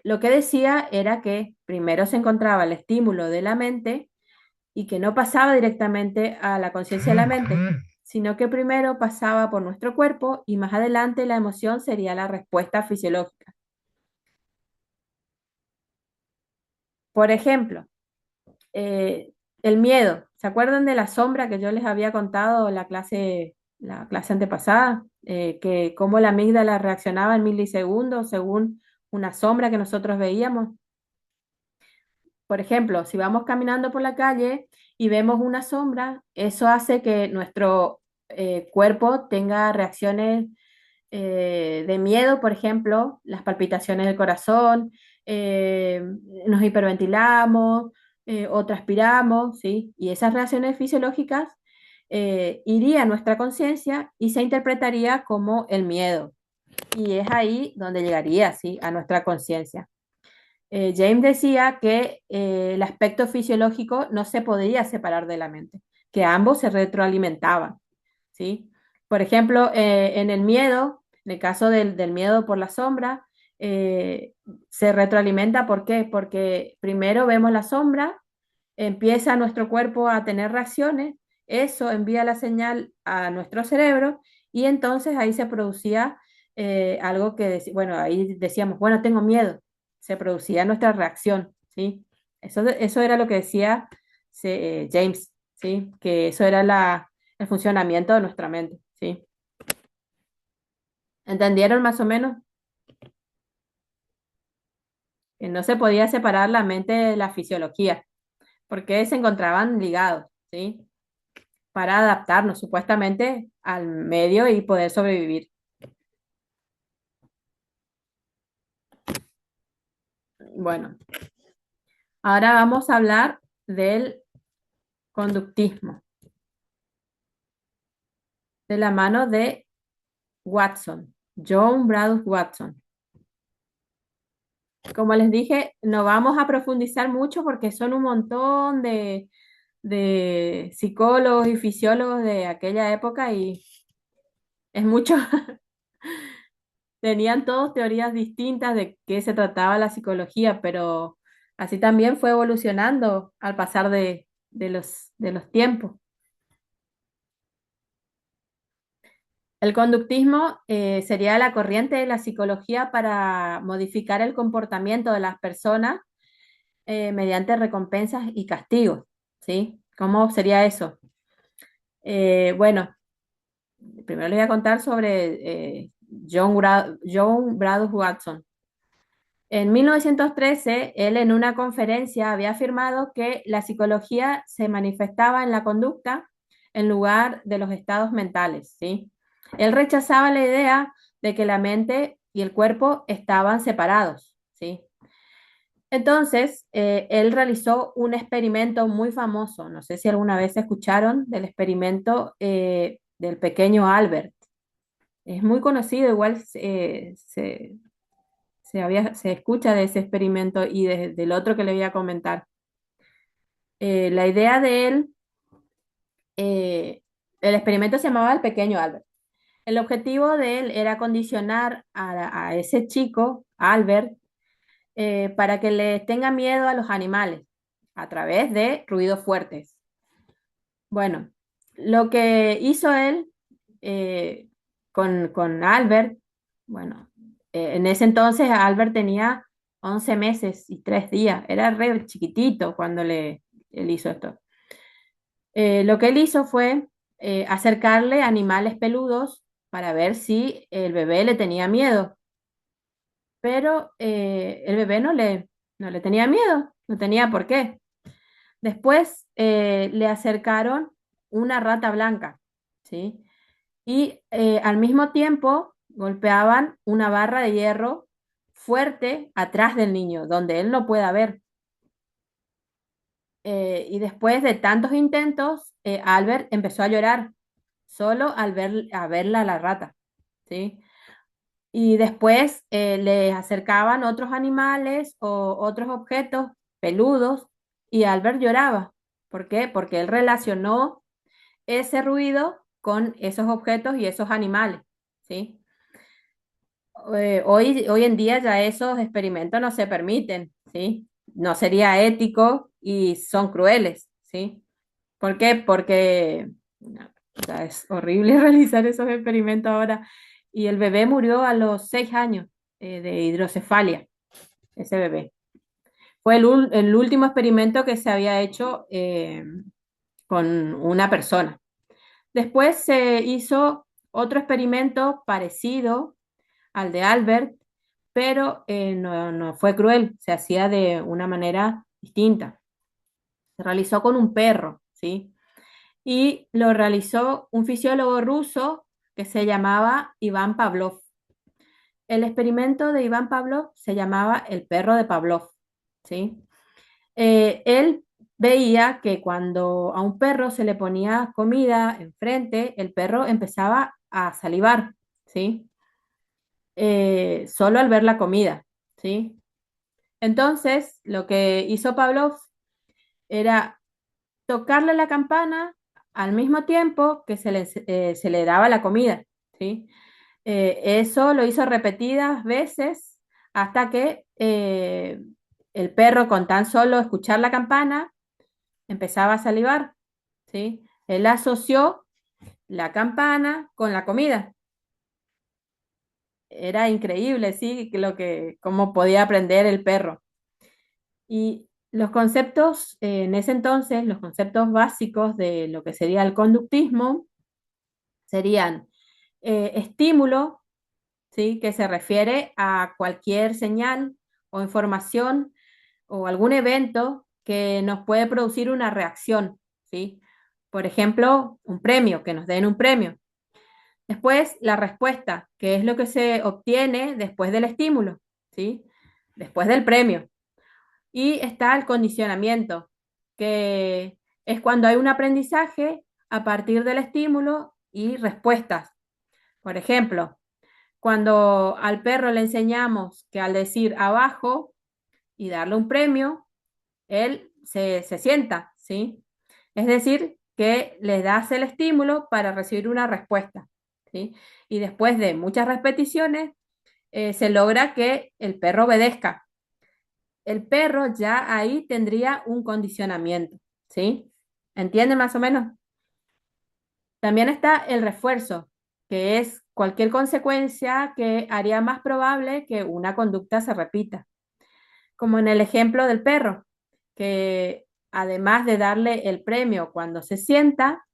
lo que decía era que primero se encontraba el estímulo de la mente y que no pasaba directamente a la conciencia de la mente, sino que primero pasaba por nuestro cuerpo y más adelante la emoción sería la respuesta fisiológica. Por ejemplo, eh, el miedo. ¿Se acuerdan de la sombra que yo les había contado en la clase antepasada? Que cómo la amígdala reaccionaba en milisegundos según una sombra que nosotros veíamos. Por ejemplo, si vamos caminando por la calle y vemos una sombra, eso hace que nuestro cuerpo tenga reacciones de miedo, por ejemplo, las palpitaciones del corazón, eh, nos hiperventilamos o transpiramos, ¿sí? Y esas reacciones fisiológicas iría a nuestra conciencia y se interpretaría como el miedo. Y es ahí donde llegaría, ¿sí? A nuestra conciencia. James decía que el aspecto fisiológico no se podía separar de la mente, que ambos se retroalimentaban, ¿sí? Por ejemplo, en el miedo, en el caso del miedo por la sombra, eh, se retroalimenta, ¿por qué? Porque primero vemos la sombra, empieza nuestro cuerpo a tener reacciones, eso envía la señal a nuestro cerebro y entonces ahí se producía algo que, bueno, ahí decíamos, bueno, tengo miedo, se producía nuestra reacción, ¿sí? Eso era lo que decía James, ¿sí? Que eso era el funcionamiento de nuestra mente, ¿sí? ¿Entendieron más o menos? Que no se podía separar la mente de la fisiología, porque se encontraban ligados, ¿sí? Para adaptarnos supuestamente al medio y poder sobrevivir. Bueno, ahora vamos a hablar del conductismo, de la mano de Watson, John Bradus Watson. Como les dije, no vamos a profundizar mucho porque son un montón de psicólogos y fisiólogos de aquella época y es mucho. Tenían todos teorías distintas de qué se trataba la psicología, pero así también fue evolucionando al pasar de los tiempos. El conductismo sería la corriente de la psicología para modificar el comportamiento de las personas mediante recompensas y castigos, ¿sí? ¿Cómo sería eso? Bueno, primero les voy a contar sobre John Bradus Watson. En 1913, él en una conferencia había afirmado que la psicología se manifestaba en la conducta en lugar de los estados mentales, ¿sí? Él rechazaba la idea de que la mente y el cuerpo estaban separados, ¿sí? Entonces, él realizó un experimento muy famoso, no sé si alguna vez escucharon del experimento del pequeño Albert. Es muy conocido, igual se escucha de ese experimento y del otro que le voy a comentar. La idea de él, el experimento se llamaba el pequeño Albert. El objetivo de él era condicionar a ese chico, Albert, para que le tenga miedo a los animales a través de ruidos fuertes. Bueno, lo que hizo él con Albert, bueno, en ese entonces Albert tenía 11 meses y 3 días, era re chiquitito cuando él hizo esto. Lo que él hizo fue acercarle animales peludos para ver si el bebé le tenía miedo, pero el bebé no le tenía miedo, no tenía por qué. Después le acercaron una rata blanca, ¿sí? Y al mismo tiempo golpeaban una barra de hierro fuerte atrás del niño, donde él no pueda ver. Y después de tantos intentos, Albert empezó a llorar solo al verla a la rata, ¿sí? Y después le acercaban otros animales o otros objetos peludos y Albert lloraba. ¿Por qué? Porque él relacionó ese ruido con esos objetos y esos animales, ¿sí? Hoy en día ya esos experimentos no se permiten, ¿sí? No sería ético y son crueles, ¿sí? ¿Por qué? Porque no, o sea, es horrible realizar esos experimentos ahora. Y el bebé murió a los 6 años de hidrocefalia, ese bebé. Fue el último experimento que se había hecho con una persona. Después se hizo otro experimento parecido al de Albert, pero no fue cruel, se hacía de una manera distinta. Se realizó con un perro, ¿sí? Y lo realizó un fisiólogo ruso que se llamaba Iván Pavlov. El experimento de Iván Pavlov se llamaba el perro de Pavlov, ¿sí? Él veía que cuando a un perro se le ponía comida enfrente, el perro empezaba a salivar, ¿sí? Solo al ver la comida, ¿sí? Entonces, lo que hizo Pavlov era tocarle la campana al mismo tiempo que se le daba la comida, ¿sí? Eso lo hizo repetidas veces hasta que el perro, con tan solo escuchar la campana, empezaba a salivar, ¿sí? Él asoció la campana con la comida. Era increíble, ¿sí? Cómo podía aprender el perro. Y los conceptos, en ese entonces, los conceptos básicos de lo que sería el conductismo serían estímulo, ¿sí? Que se refiere a cualquier señal o información o algún evento que nos puede producir una reacción, ¿sí? Por ejemplo, un premio, que nos den un premio. Después, la respuesta, que es lo que se obtiene después del estímulo, ¿sí? Después del premio. Y está el condicionamiento, que es cuando hay un aprendizaje a partir del estímulo y respuestas. Por ejemplo, cuando al perro le enseñamos que al decir abajo y darle un premio, él se sienta, ¿sí? Es decir, que le das el estímulo para recibir una respuesta, ¿sí? Y después de muchas repeticiones, se logra que el perro obedezca. El perro ya ahí tendría un condicionamiento, ¿sí? ¿Entiende más o menos? También está el refuerzo, que es cualquier consecuencia que haría más probable que una conducta se repita, como en el ejemplo del perro, que además de darle el premio cuando se sienta,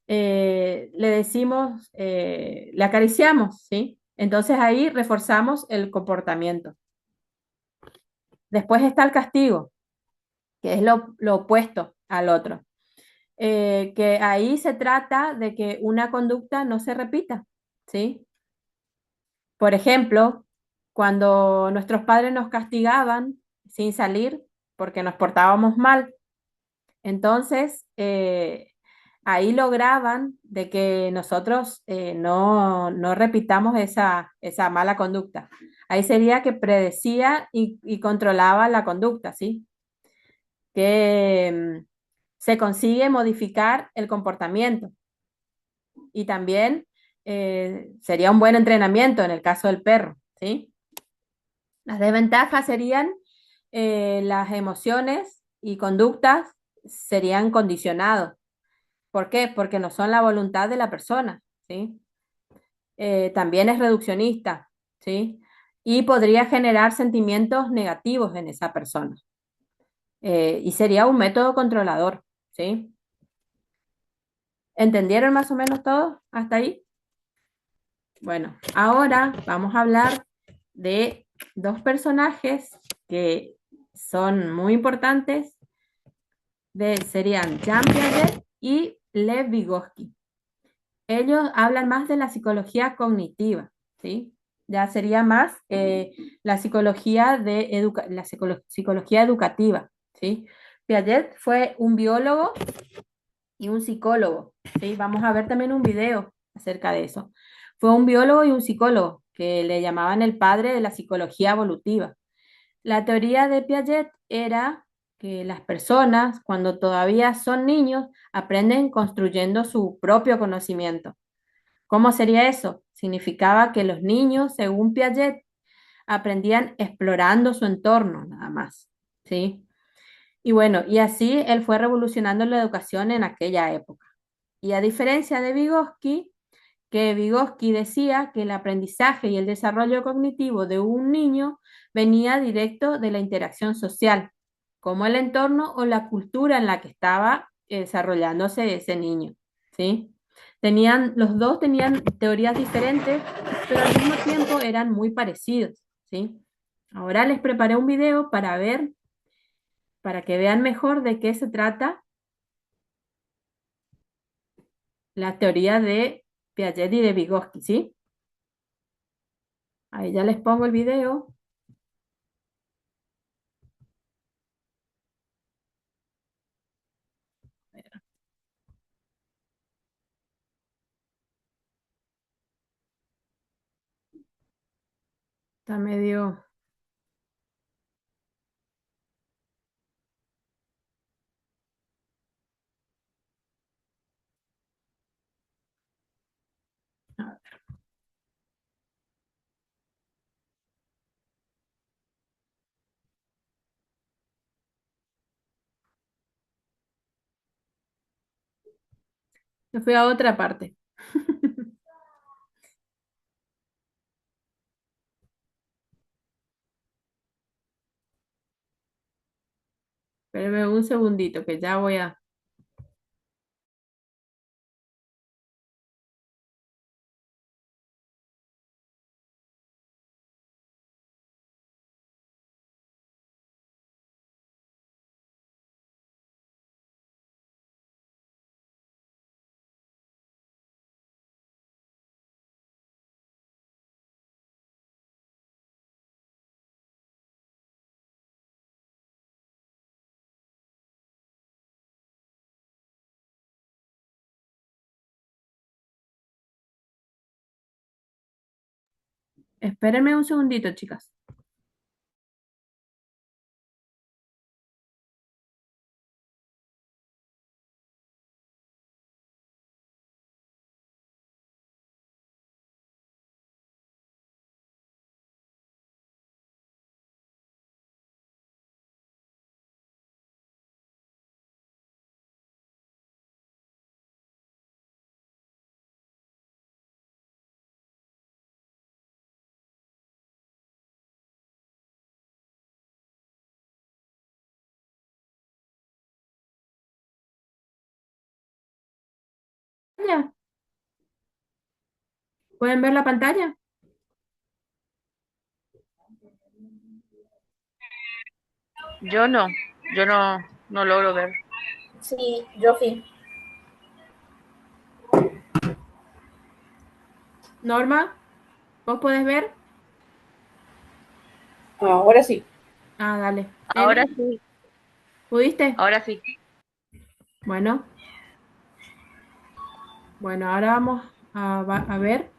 le decimos, le acariciamos, ¿sí? Entonces ahí reforzamos el comportamiento. Después está el castigo, que es lo opuesto al otro. Que ahí se trata de que una conducta no se repita, ¿sí? Por ejemplo, cuando nuestros padres nos castigaban sin salir porque nos portábamos mal, entonces ahí lograban de que nosotros no repitamos esa mala conducta. Ahí sería que predecía y controlaba la conducta, ¿sí? Que se consigue modificar el comportamiento y también sería un buen entrenamiento en el caso del perro, ¿sí? Las desventajas serían las emociones y conductas serían condicionados. ¿Por qué? Porque no son la voluntad de la persona, ¿sí? También es reduccionista, ¿sí? Y podría generar sentimientos negativos en esa persona. Y sería un método controlador, ¿sí? ¿Entendieron más o menos todo hasta ahí? Bueno, ahora vamos a hablar de dos personajes que son muy importantes, serían Jean Piaget y Lev Vygotsky. Ellos hablan más de la psicología cognitiva, ¿sí? Ya sería más la psicología psicología educativa, ¿sí? Piaget fue un biólogo y un psicólogo, ¿sí? Vamos a ver también un video acerca de eso. Fue un biólogo y un psicólogo que le llamaban el padre de la psicología evolutiva. La teoría de Piaget era que las personas, cuando todavía son niños, aprenden construyendo su propio conocimiento. ¿Cómo sería eso? Significaba que los niños, según Piaget, aprendían explorando su entorno, nada más, ¿sí? Y bueno, y así él fue revolucionando la educación en aquella época. Y a diferencia de Vygotsky, que Vygotsky decía que el aprendizaje y el desarrollo cognitivo de un niño venía directo de la interacción social, como el entorno o la cultura en la que estaba desarrollándose ese niño, ¿sí? Los dos tenían teorías diferentes, pero al mismo tiempo eran muy parecidos, ¿sí? Ahora les preparé un video para ver, para que vean mejor de qué se trata la teoría de Piaget y de Vygotsky, ¿sí? Ahí ya les pongo el video. Está medio... Me fui a otra parte. Espérenme un segundito que ya voy a... Espérenme un segundito, chicas. Ya, ¿pueden ver la pantalla? Yo no, yo no logro ver. Sí, yo sí. Norma, ¿vos podés ver? Ahora sí. Ah, dale. Ahora Eli, sí, ¿pudiste? ahora sí. Bueno, bueno, ahora vamos a ver.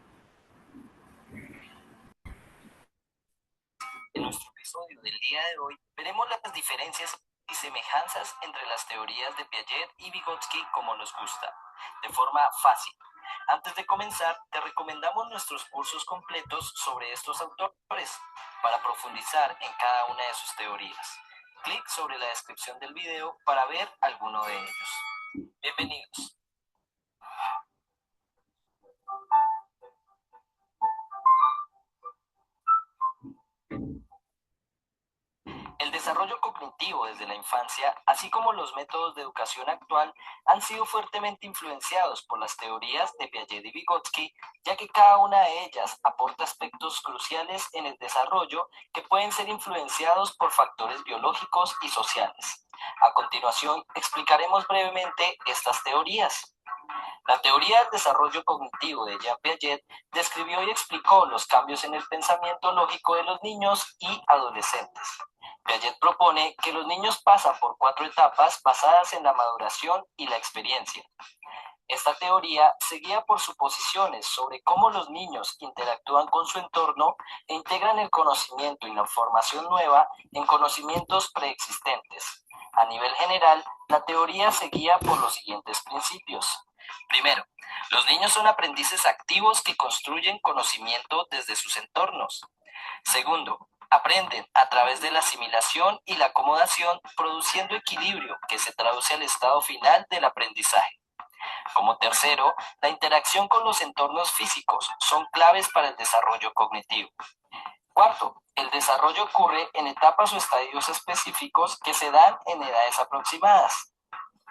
En nuestro episodio del día de hoy veremos las diferencias y semejanzas entre las teorías de Piaget y Vygotsky como nos gusta, de forma fácil. Antes de comenzar, te recomendamos nuestros cursos completos sobre estos autores para profundizar en cada una de sus teorías. Clic sobre la descripción del video para ver alguno de ellos. Bienvenidos. El desarrollo cognitivo desde la infancia, así como los métodos de educación actual, han sido fuertemente influenciados por las teorías de Piaget y Vygotsky, ya que cada una de ellas aporta aspectos cruciales en el desarrollo que pueden ser influenciados por factores biológicos y sociales. A continuación, explicaremos brevemente estas teorías. La teoría del desarrollo cognitivo de Jean Piaget describió y explicó los cambios en el pensamiento lógico de los niños y adolescentes. Piaget propone que los niños pasan por 4 etapas basadas en la maduración y la experiencia. Esta teoría se guía por suposiciones sobre cómo los niños interactúan con su entorno e integran el conocimiento y la información nueva en conocimientos preexistentes. A nivel general, la teoría se guía por los siguientes principios. Primero, los niños son aprendices activos que construyen conocimiento desde sus entornos. Segundo, aprenden a través de la asimilación y la acomodación, produciendo equilibrio que se traduce al estado final del aprendizaje. Como tercero, la interacción con los entornos físicos son claves para el desarrollo cognitivo. Cuarto, el desarrollo ocurre en etapas o estadios específicos que se dan en edades aproximadas.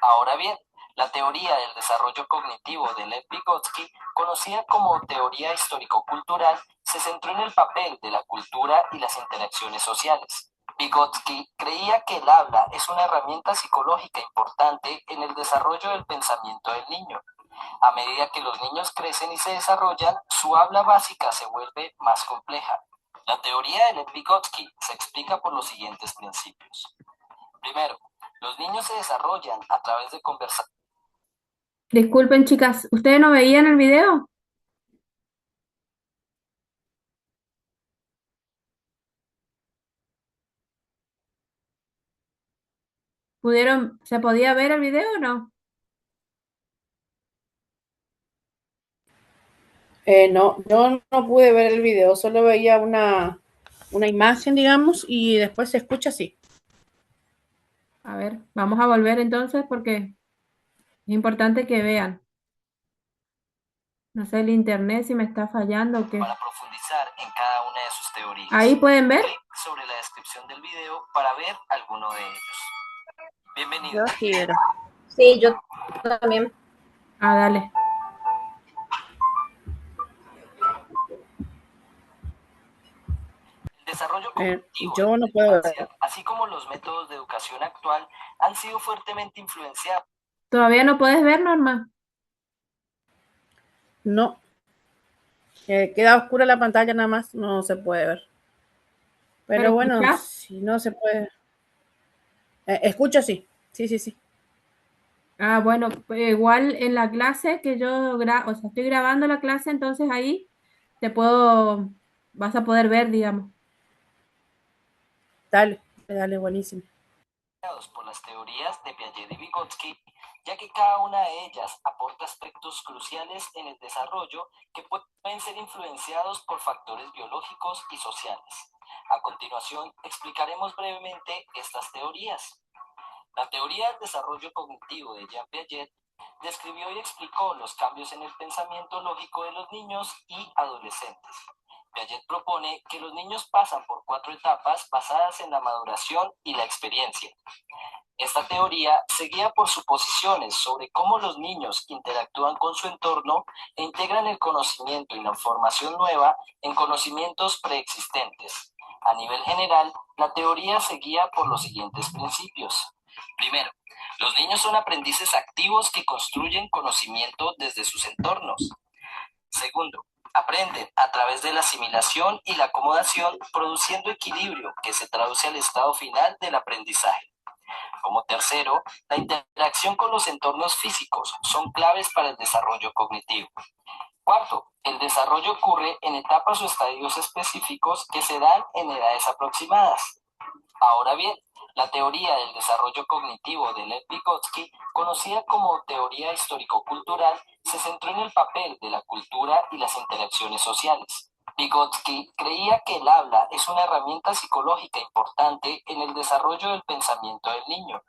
Ahora bien, la teoría del desarrollo cognitivo de Lev Vygotsky, conocida como teoría histórico-cultural, se centró en el papel de la cultura y las interacciones sociales. Vygotsky creía que el habla es una herramienta psicológica importante en el desarrollo del pensamiento del niño. A medida que los niños crecen y se desarrollan, su habla básica se vuelve más compleja. La teoría de Lev Vygotsky se explica por los siguientes principios. Primero, los niños se desarrollan a través de conversaciones. Disculpen, chicas, ¿ustedes no veían el video? ¿Se podía ver el video o no? No, yo no pude ver el video, solo veía una imagen, digamos, y después se escucha así. A ver, vamos a volver entonces porque es importante que vean. No sé el internet si me está fallando o qué. Para profundizar en cada una de sus teorías. Ahí pueden ver. Clic sobre la descripción del video para ver alguno de ellos. Bienvenido. Yo quiero. Sí, yo también. Ah, dale. El desarrollo cognitivo Yo no de la puedo infancia, ver. así como los métodos de educación actual, han sido fuertemente influenciados. ¿Todavía no puedes ver, Norma? No. Queda oscura la pantalla nada más, no se puede ver. Pero bueno, escuchás. si no se puede. Escucho, sí. Sí. Ah, bueno, pues igual en la clase que yo estoy grabando la clase, entonces ahí vas a poder ver, digamos. Dale, buenísimo. Por las teorías de Piaget y Vygotsky, ya que cada una de ellas aporta aspectos cruciales en el desarrollo que pueden ser influenciados por factores biológicos y sociales. A continuación, explicaremos brevemente estas teorías. La teoría del desarrollo cognitivo de Jean Piaget describió y explicó los cambios en el pensamiento lógico de los niños y adolescentes. Piaget propone que los niños pasan por 4 etapas basadas en la maduración y la experiencia. Esta teoría se guía por suposiciones sobre cómo los niños interactúan con su entorno e integran el conocimiento y la información nueva en conocimientos preexistentes. A nivel general, la teoría se guía por los siguientes principios. Primero, los niños son aprendices activos que construyen conocimiento desde sus entornos. Segundo, aprenden a través de la asimilación y la acomodación, produciendo equilibrio que se traduce al estado final del aprendizaje. Como tercero, la interacción con los entornos físicos son claves para el desarrollo cognitivo. Cuarto, el desarrollo ocurre en etapas o estadios específicos que se dan en edades aproximadas. Ahora bien, la teoría del desarrollo cognitivo de Lev Vygotsky, conocida como teoría histórico-cultural, se centró en el papel de la cultura y las interacciones sociales. Vygotsky creía que el habla es una herramienta psicológica importante en el desarrollo del pensamiento del niño.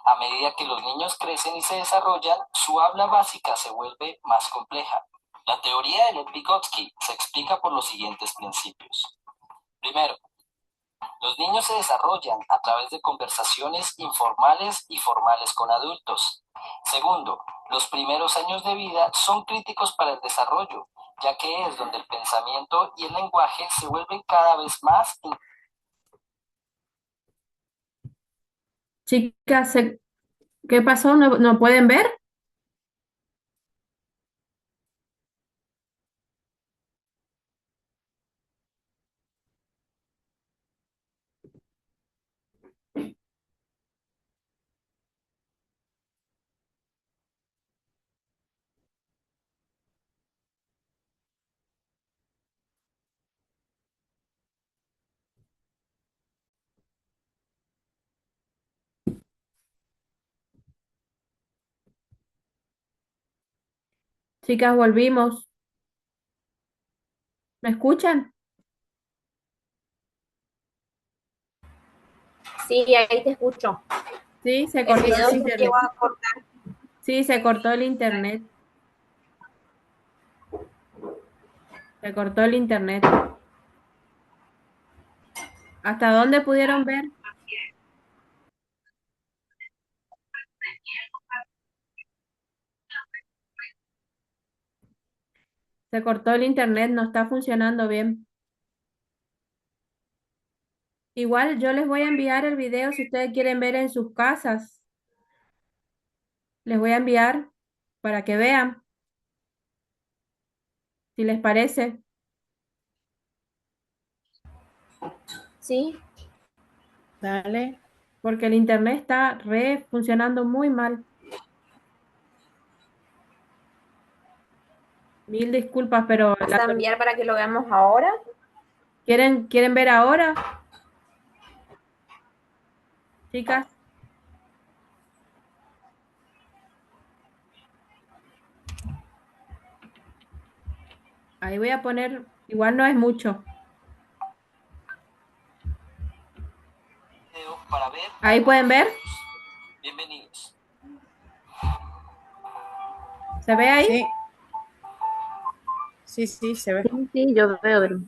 A medida que los niños crecen y se desarrollan, su habla básica se vuelve más compleja. La teoría de Lev Vygotsky se explica por los siguientes principios. Primero, los niños se desarrollan a través de conversaciones informales y formales con adultos. Segundo, los primeros años de vida son críticos para el desarrollo, ya que es donde el pensamiento y el lenguaje se vuelven cada vez más. Chicas, ¿qué pasó? ¿No pueden ver? Chicas, volvimos. ¿Me escuchan? Sí, ahí te escucho. Sí, se El cortó video el se llegó internet. a cortar. Sí, se cortó el internet. Se cortó el internet. ¿Hasta dónde pudieron ver? Se cortó el internet, no está funcionando bien. Igual yo les voy a enviar el video si ustedes quieren ver en sus casas. Les voy a enviar para que vean, si les parece, Sí, Dale. porque el internet está funcionando muy mal. Mil disculpas, pero vas a enviar para que lo veamos ahora. ¿quieren ver ahora, chicas? Ahí voy a poner, igual no es mucho. Para ver Ahí pueden ver, bienvenidos. ¿se ve ahí? Sí, sí, sí, se ve. Sí, yo veo.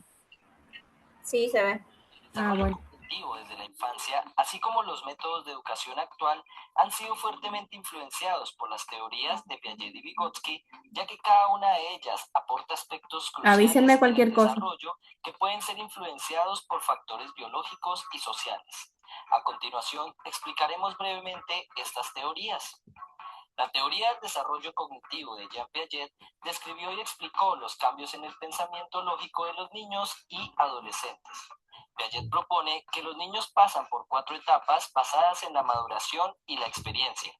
Sí, se ve. El Ah, desarrollo bueno. cognitivo desde la infancia, así como los métodos de educación actual, han sido fuertemente influenciados por las teorías de Piaget y Vygotsky, ya que cada una de ellas aporta aspectos Avísenme cruciales en el cualquier cosa. desarrollo que pueden ser influenciados por factores biológicos y sociales. A continuación, explicaremos brevemente estas teorías. La teoría del desarrollo cognitivo de Jean Piaget describió y explicó los cambios en el pensamiento lógico de los niños y adolescentes. Piaget propone que los niños pasan por 4 etapas basadas en la maduración y la experiencia.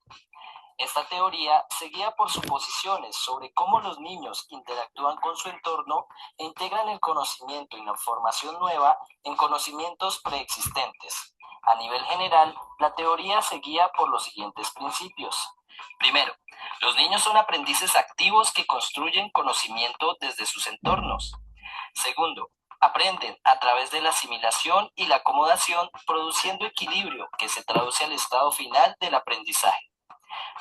Esta teoría se guía por suposiciones sobre cómo los niños interactúan con su entorno e integran el conocimiento y la información nueva en conocimientos preexistentes. A nivel general, la teoría se guía por los siguientes principios. Primero, los niños son aprendices activos que construyen conocimiento desde sus entornos. Segundo, aprenden a través de la asimilación y la acomodación, produciendo equilibrio que se traduce al estado final del aprendizaje.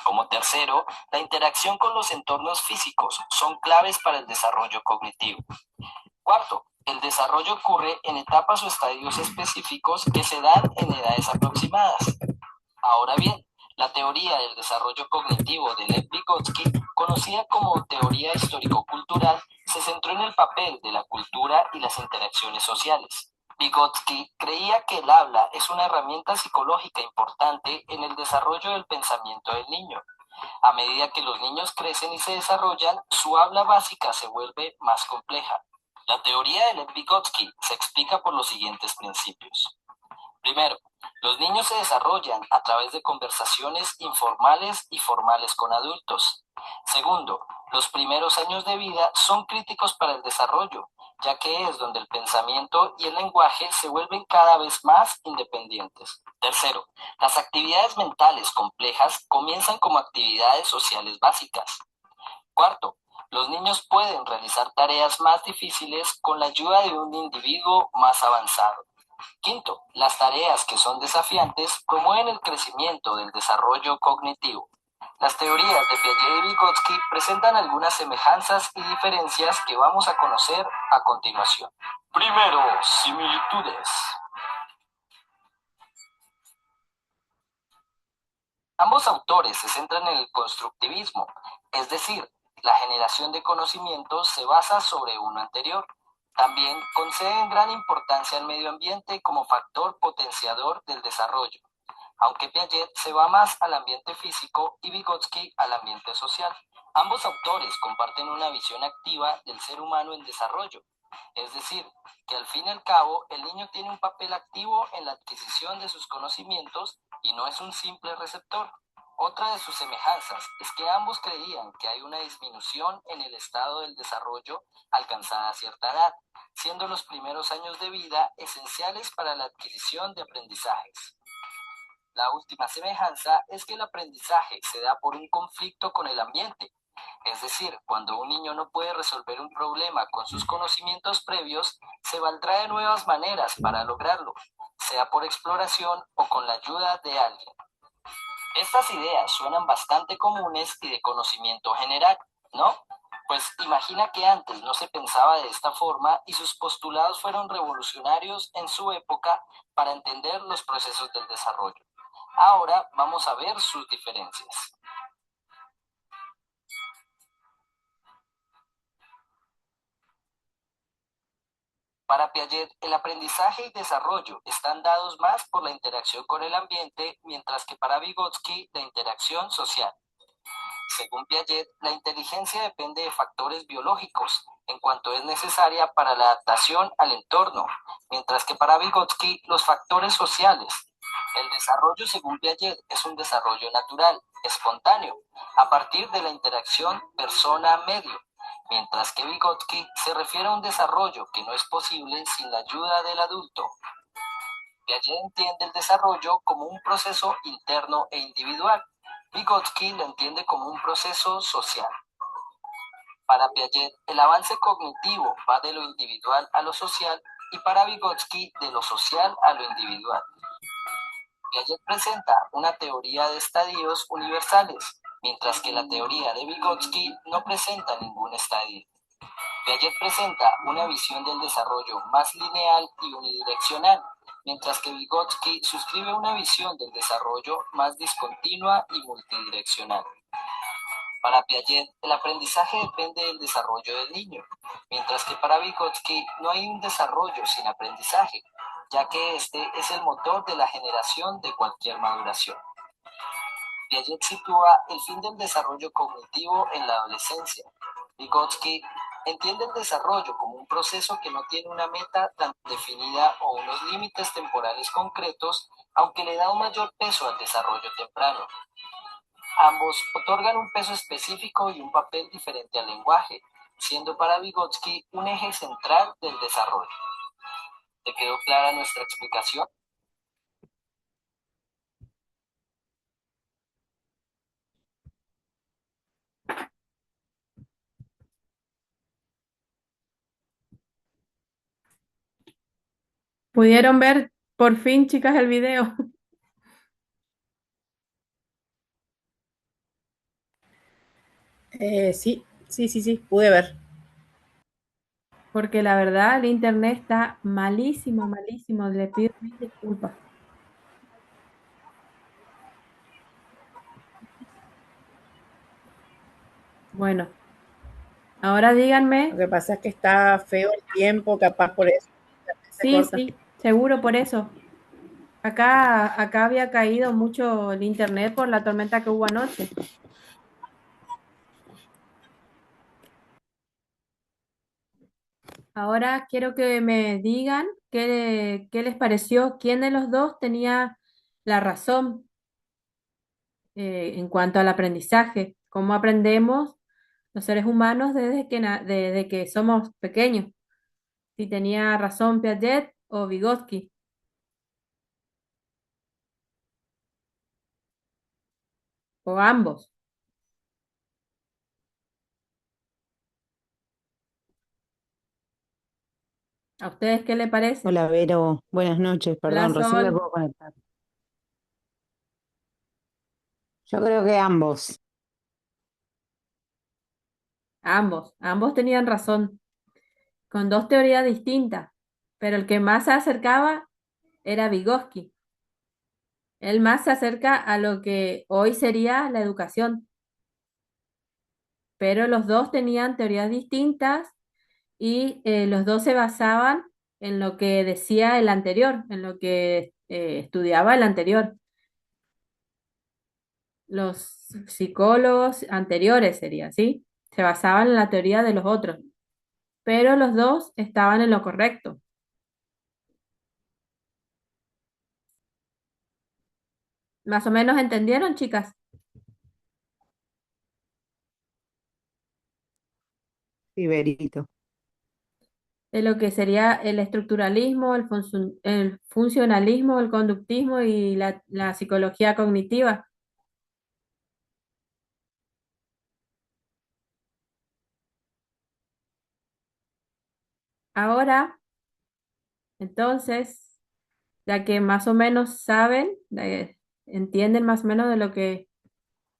Como tercero, la interacción con los entornos físicos son claves para el desarrollo cognitivo. Cuarto, el desarrollo ocurre en etapas o estadios específicos que se dan en edades aproximadas. Ahora bien, la teoría del desarrollo cognitivo de Lev Vygotsky, conocida como teoría histórico-cultural, se centró en el papel de la cultura y las interacciones sociales. Vygotsky creía que el habla es una herramienta psicológica importante en el desarrollo del pensamiento del niño. A medida que los niños crecen y se desarrollan, su habla básica se vuelve más compleja. La teoría de Lev Vygotsky se explica por los siguientes principios. Primero, los niños se desarrollan a través de conversaciones informales y formales con adultos. Segundo, los primeros años de vida son críticos para el desarrollo, ya que es donde el pensamiento y el lenguaje se vuelven cada vez más independientes. Tercero, las actividades mentales complejas comienzan como actividades sociales básicas. Cuarto, los niños pueden realizar tareas más difíciles con la ayuda de un individuo más avanzado. Quinto, las tareas que son desafiantes promueven el crecimiento del desarrollo cognitivo. Las teorías de Piaget y Vygotsky presentan algunas semejanzas y diferencias que vamos a conocer a continuación. Primero, similitudes. Ambos autores se centran en el constructivismo, es decir, la generación de conocimientos se basa sobre uno anterior. También conceden gran importancia al medio ambiente como factor potenciador del desarrollo, aunque Piaget se va más al ambiente físico y Vygotsky al ambiente social. Ambos autores comparten una visión activa del ser humano en desarrollo, es decir, que al fin y al cabo el niño tiene un papel activo en la adquisición de sus conocimientos y no es un simple receptor. Otra de sus semejanzas es que ambos creían que hay una disminución en el estado del desarrollo alcanzada a cierta edad, siendo los primeros años de vida esenciales para la adquisición de aprendizajes. La última semejanza es que el aprendizaje se da por un conflicto con el ambiente, Es decir, cuando un niño no puede resolver un problema con sus conocimientos previos, se valdrá de nuevas maneras para lograrlo, sea por exploración o con la ayuda de alguien. Estas ideas suenan bastante comunes y de conocimiento general, ¿no? Pues imagina que antes no se pensaba de esta forma y sus postulados fueron revolucionarios en su época para entender los procesos del desarrollo. Ahora vamos a ver sus diferencias. Para Piaget, el aprendizaje y desarrollo están dados más por la interacción con el ambiente, mientras que para Vygotsky, la interacción social. Según Piaget, la inteligencia depende de factores biológicos, en cuanto es necesaria para la adaptación al entorno, mientras que para Vygotsky, los factores sociales. El desarrollo, según Piaget, es un desarrollo natural, espontáneo, a partir de la interacción persona-medio, mientras que Vygotsky se refiere a un desarrollo que no es posible sin la ayuda del adulto. Piaget entiende el desarrollo como un proceso interno e individual. Vygotsky lo entiende como un proceso social. Para Piaget, el avance cognitivo va de lo individual a lo social y para Vygotsky de lo social a lo individual. Piaget presenta una teoría de estadios universales, mientras que la teoría de Vygotsky no presenta ningún estadio. Piaget presenta una visión del desarrollo más lineal y unidireccional, mientras que Vygotsky suscribe una visión del desarrollo más discontinua y multidireccional. Para Piaget, el aprendizaje depende del desarrollo del niño, mientras que para Vygotsky no hay un desarrollo sin aprendizaje, ya que este es el motor de la generación de cualquier maduración. Piaget sitúa el fin del desarrollo cognitivo en la adolescencia. Vygotsky entiende el desarrollo como un proceso que no tiene una meta tan definida o unos límites temporales concretos, aunque le da un mayor peso al desarrollo temprano. Ambos otorgan un peso específico y un papel diferente al lenguaje, siendo para Vygotsky un eje central del desarrollo. ¿Te quedó clara nuestra explicación? ¿Pudieron ver por fin, chicas, el video? Sí, sí, sí, sí, pude ver. Porque la verdad el internet está malísimo, malísimo. Le pido mil disculpas. Bueno, ahora Lo díganme. que pasa es que está feo el tiempo, capaz por eso se Sí, corta. sí, seguro por eso. Acá había caído mucho el internet por la tormenta que hubo anoche. Ahora quiero que me digan qué les pareció, quién de los dos tenía la razón en cuanto al aprendizaje, cómo aprendemos los seres humanos desde que somos pequeños. Si tenía razón Piaget o Vygotsky, o ambos. ¿A ustedes qué le parece? Hola Vero, buenas noches, Hola perdón, recién me Sol, puedo conectar. Yo creo que ambos. ambos tenían razón, con dos teorías distintas, pero el que más se acercaba era Vygotsky. Él más se acerca a lo que hoy sería la educación, pero los dos tenían teorías distintas y los dos se basaban en lo que decía el anterior, en lo que estudiaba el anterior. Los psicólogos anteriores sería, ¿sí? Se basaban en la teoría de los otros, pero los dos estaban en lo correcto. ¿Más o menos entendieron, chicas? Sí, Verito. De lo que sería el estructuralismo, el funcionalismo, el conductismo y la psicología cognitiva. Ahora, entonces, ya que más o menos saben, entienden más o menos de lo que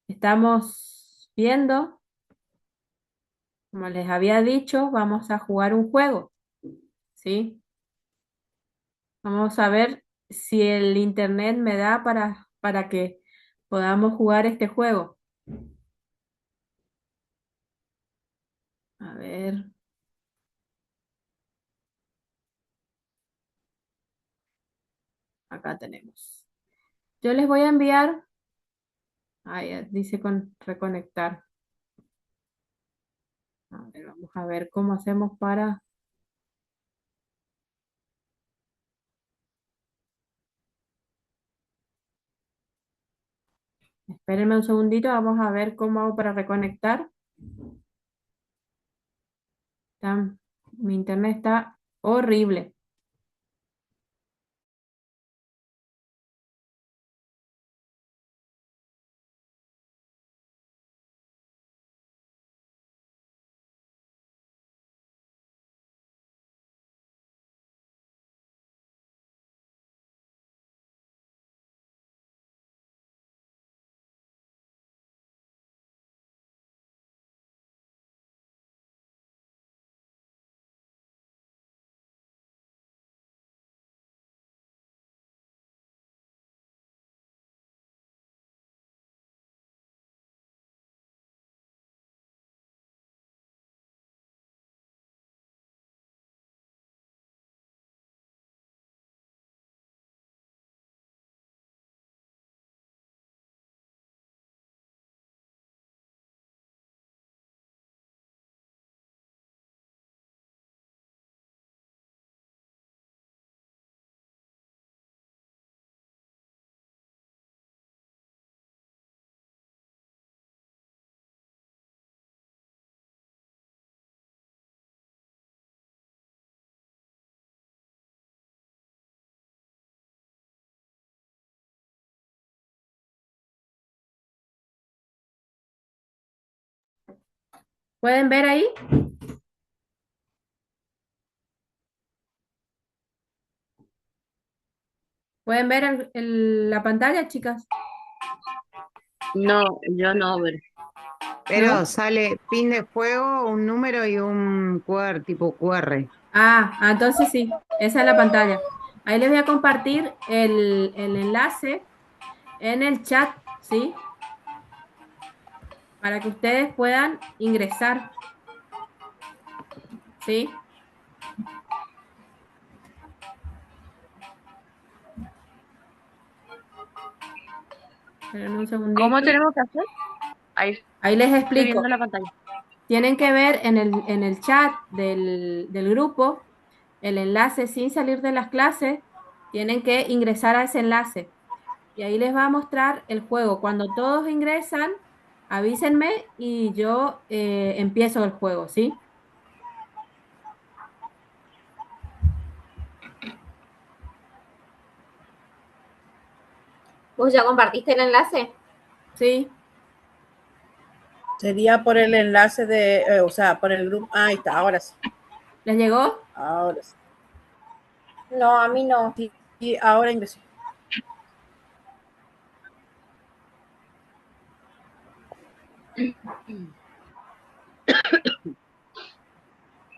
estamos viendo, como les había dicho, vamos a jugar un juego, ¿sí? Vamos a ver si el internet me da para que podamos jugar este juego. A ver, acá tenemos. Yo les voy a enviar, dice con reconectar. A ver, vamos a ver cómo hacemos para... Espérenme un segundito, vamos a ver cómo hago para reconectar. Mi internet está horrible. ¿Pueden ver ahí? ¿Pueden ver la pantalla, chicas? No, yo no, ver. Pero ¿No? sale pin de juego, un número y un QR, tipo QR. Entonces sí, esa es la pantalla. Ahí les voy a compartir el enlace en el chat, ¿sí? Para que ustedes puedan ingresar, ¿sí? Esperen un ¿Cómo segundito. tenemos que hacer? Ahí Ahí les estoy viendo explico. la pantalla. Tienen que ver en el chat del grupo el enlace sin salir de las clases. Tienen que ingresar a ese enlace. Y ahí les va a mostrar el juego. Cuando todos ingresan, avísenme y yo empiezo el juego, ¿sí? ¿Vos ya compartiste el enlace? Sí, Sería por el enlace de, o sea, por el grupo. Ahí está, ahora sí. ¿les llegó? Ahora sí. No, a mí no. Sí, y ahora ingresé.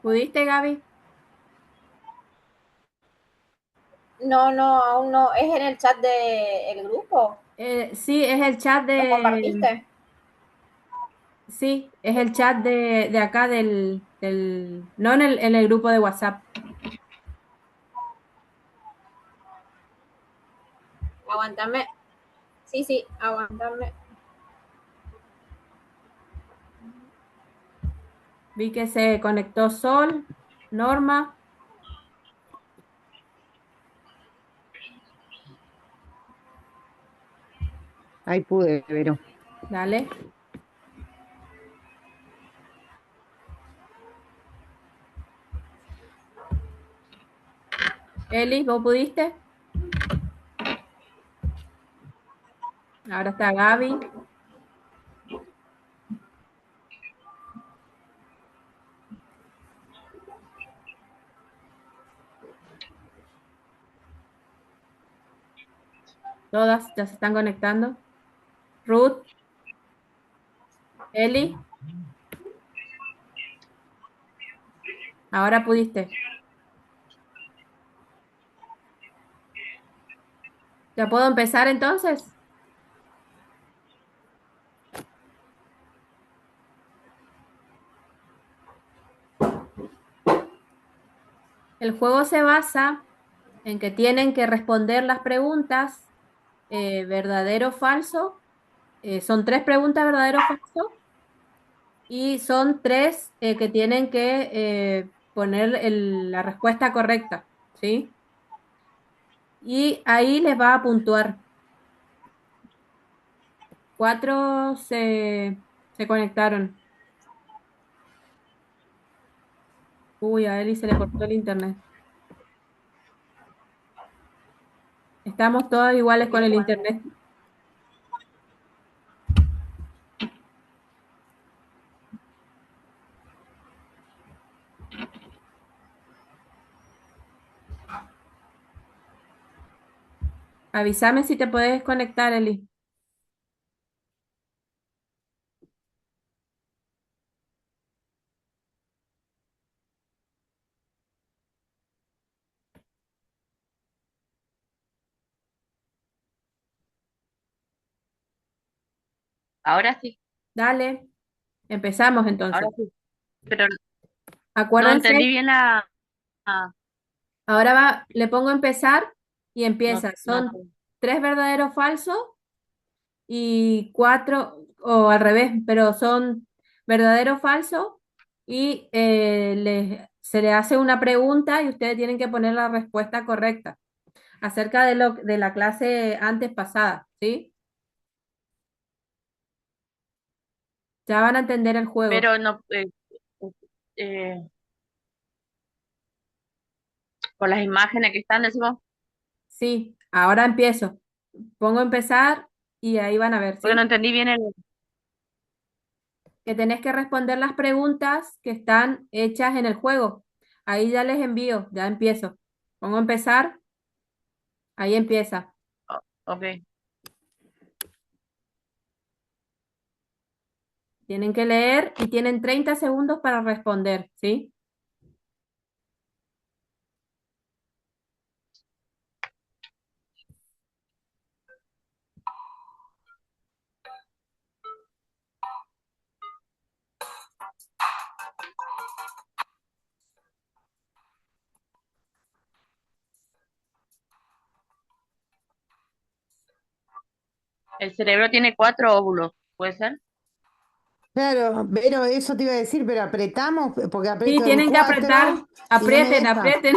¿Pudiste, Gaby? No, no, aún no. ¿Es en el chat del grupo? Sí, es el chat ¿Lo de... compartiste? Sí, es el chat de acá no en el grupo de WhatsApp. Aguántame. Sí, sí, aguántame. Vi que se conectó Sol, Norma. Ahí pude, Vero. Dale. Eli, ¿vos pudiste? Ahora está Gaby. Todas ya se están conectando. Ruth, Eli, ahora pudiste. ¿Ya puedo empezar entonces? El juego se basa en que tienen que responder las preguntas verdadero o falso. Son 3 preguntas verdadero o falso y son 3 que tienen que poner la respuesta correcta, ¿sí? Y ahí les va a puntuar. 4 se conectaron. Uy, a Eli se le cortó el internet. Estamos todas iguales con el internet. Avísame si te puedes conectar, Eli. Ahora sí, Dale, empezamos ahora entonces. sí. Pero no Acuérdense, entendí bien la- ahora va, le pongo empezar y no, empieza. no Son sé. 3 verdaderos falsos y 4, o al revés, pero son verdadero falso y se le hace una pregunta y ustedes tienen que poner la respuesta correcta acerca de la clase antes pasada, ¿sí? Ya van a entender el juego. Pero no, eh, con las imágenes que están, decimos, Sí, ahora empiezo. Pongo empezar y ahí van a ver, porque no ¿sí? entendí bien el. Que tenés que responder las preguntas que están hechas en el juego. Ahí ya les envío, ya empiezo. Pongo empezar, ahí empieza. Ok. Tienen que leer y tienen 30 segundos para responder, ¿sí? El cerebro tiene 4 óvulos, ¿puede ser? Claro, pero eso te iba a decir, pero apretamos, porque Sí, aprieto el tienen que apretar, 4 y no me aprieten, deja. aprieten.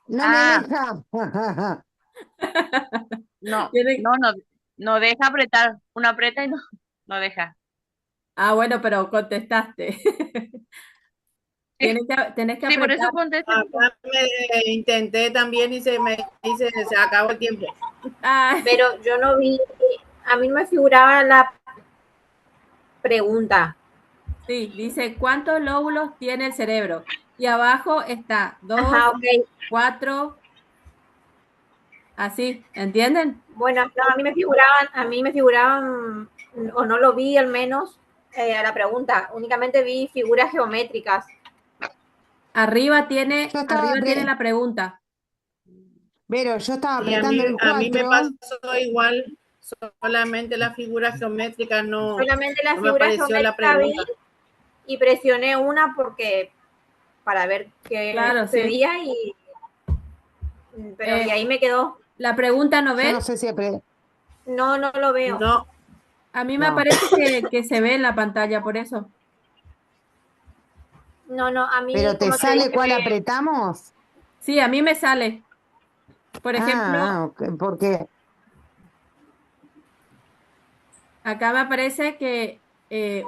No me Ah, deja. no, Tienen- no deja apretar. Uno aprieta y no, no deja. Ah, bueno, pero contestaste. Tenés que Sí, por apretar. eso contesté. Acá intenté también y se me dice, se acabó el tiempo. Ah, Pero yo no vi, a mí no me figuraba la pregunta. sí, dice, ¿cuántos lóbulos tiene el cerebro? Y abajo está 2, Ajá, ok. 4, así, ¿entienden? Bueno, no, a mí me figuraban, o no lo vi al menos a la pregunta. Únicamente vi figuras geométricas. Yo estaba, arriba tiene la pregunta. pero yo estaba Y apretando el a mí me 4. pasó igual, solamente la figura geométrica Solamente la no me figura apareció la geométrica vi pregunta. y presioné una porque para ver qué Claro, sí. sucedía pero y Eh, ahí me quedó. la pregunta, ¿no Yo ven? no sé si No, no lo veo. No, A mí me no, parece que se ve en la pantalla, por eso. No, no, a mí, pero ¿te como te sale dije, cuál apretamos? Sí, a mí me sale. Por ejemplo, Ok, porque, acá me aparece que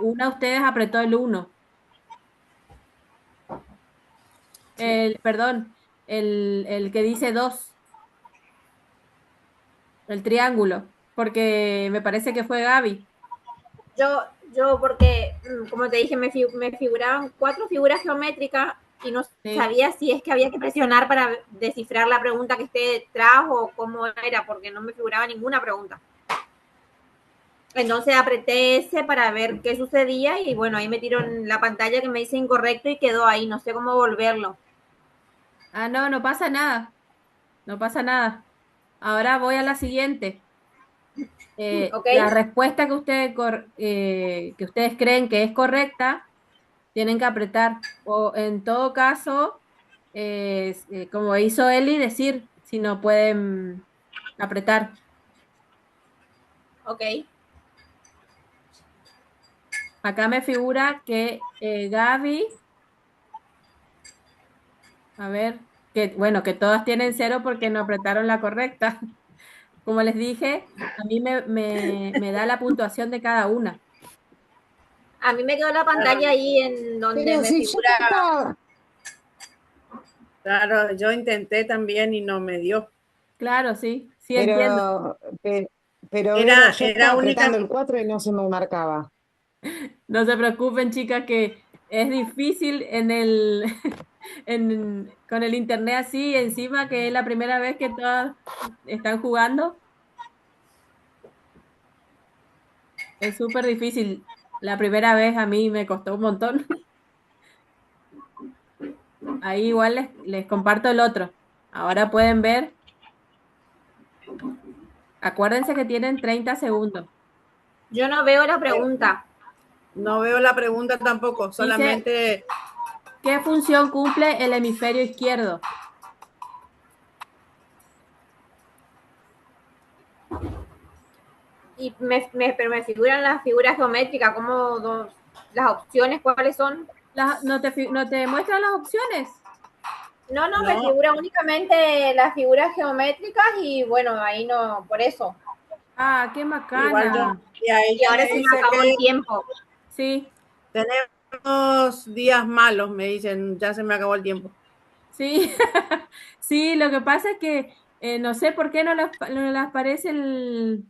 una de ustedes apretó el uno. Perdón, el que dice 2, el triángulo, porque me parece que fue Gaby. yo porque, como te dije, me figuraban 4 figuras geométricas y no Sí. sabía si es que había que presionar para descifrar la pregunta que esté detrás o cómo era, porque no me figuraba ninguna pregunta. Entonces apreté ese para ver qué sucedía y bueno, ahí me tiró en la pantalla que me dice incorrecto y quedó ahí, no sé cómo volverlo. Ah, no, no pasa nada. No pasa nada. Ahora voy a la siguiente. ¿Ok? La respuesta que ustedes creen que es correcta, tienen que apretar. O en todo caso, como hizo Eli, decir si no pueden apretar. Ok. Acá me figura que Gaby, a ver, que bueno, que todas tienen cero porque no apretaron la correcta. Como les dije, a mí me da la puntuación de cada una. A mí me quedó la pantalla ahí en donde Pero me si yo figura. estaba, Claro, yo intenté también y no me dio. Claro, sí, sí entiendo. pero, pe- pero Vero, yo Era estaba única. apretando el 4 y no se me marcaba. No se preocupen, chicas, que es difícil con el internet así, encima que es la primera vez que todas están jugando. Es súper difícil. La primera vez a mí me costó un montón. Ahí igual les comparto el otro. Ahora pueden ver. Acuérdense que tienen 30 segundos. Yo no veo la pregunta. No veo la pregunta tampoco, Dice, solamente ¿qué función cumple el hemisferio izquierdo? Y pero me figuran las figuras geométricas, como las opciones, ¿cuáles son? ¿No te muestran las opciones? No, no, me no. figura únicamente las figuras geométricas y bueno, ahí no, por eso. Ah, qué Igual yo. macana. Y ahí Y ya ahora me se me dice acabó el que tiempo. Sí, tenemos días malos, me dicen, ya se me acabó el tiempo. sí. Sí, lo que pasa es que no sé por qué no les parece el...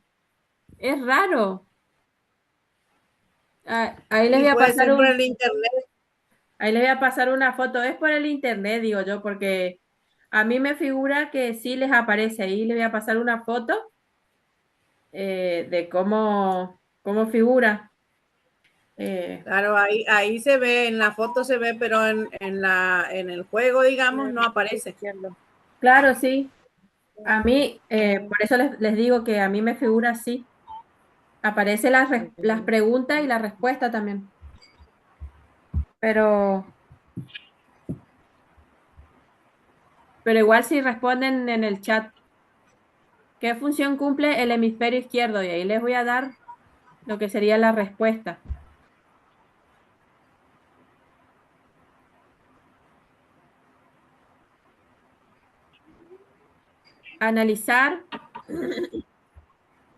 Es raro. Ah, Y puede ser por el internet. ahí les voy a pasar una foto. Es por el internet, digo yo, porque a mí me figura que sí les aparece. Ahí les voy a pasar una foto de cómo figura. Eh, Claro, ahí se ve, en la foto se ve, pero en el juego, digamos, no aparece. claro, sí. A mí, por eso les digo que a mí me figura así. Aparece las preguntas y la respuesta también. Pero, pero igual si responden en el chat, ¿qué función cumple el hemisferio izquierdo? Y ahí les voy a dar lo que sería la respuesta. Analizar,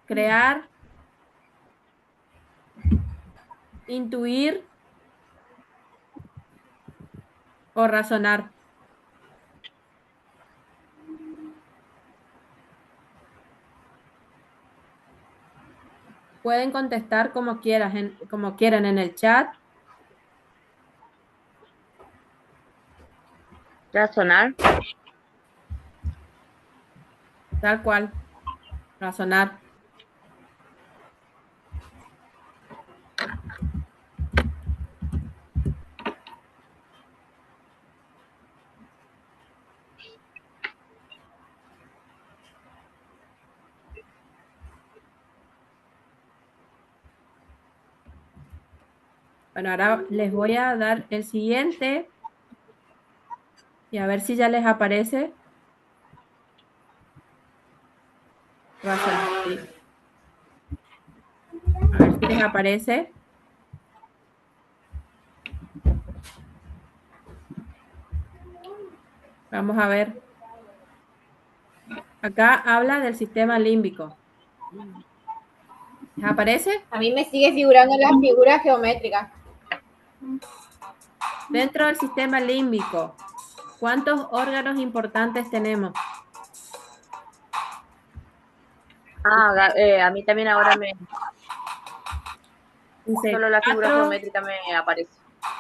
crear, intuir o razonar. Pueden contestar como quieran en el chat, Razonar. tal cual, razonar. Bueno, ahora les voy a dar el siguiente y a ver si ya les aparece. Razonar, sí. A ver si les aparece. Vamos a ver. Acá habla del sistema límbico. ¿Les aparece? A mí me sigue figurando las figuras geométricas. Dentro del sistema límbico, ¿cuántos órganos importantes tenemos? A mí también ahora Dice solo la figura 4, geométrica me aparece.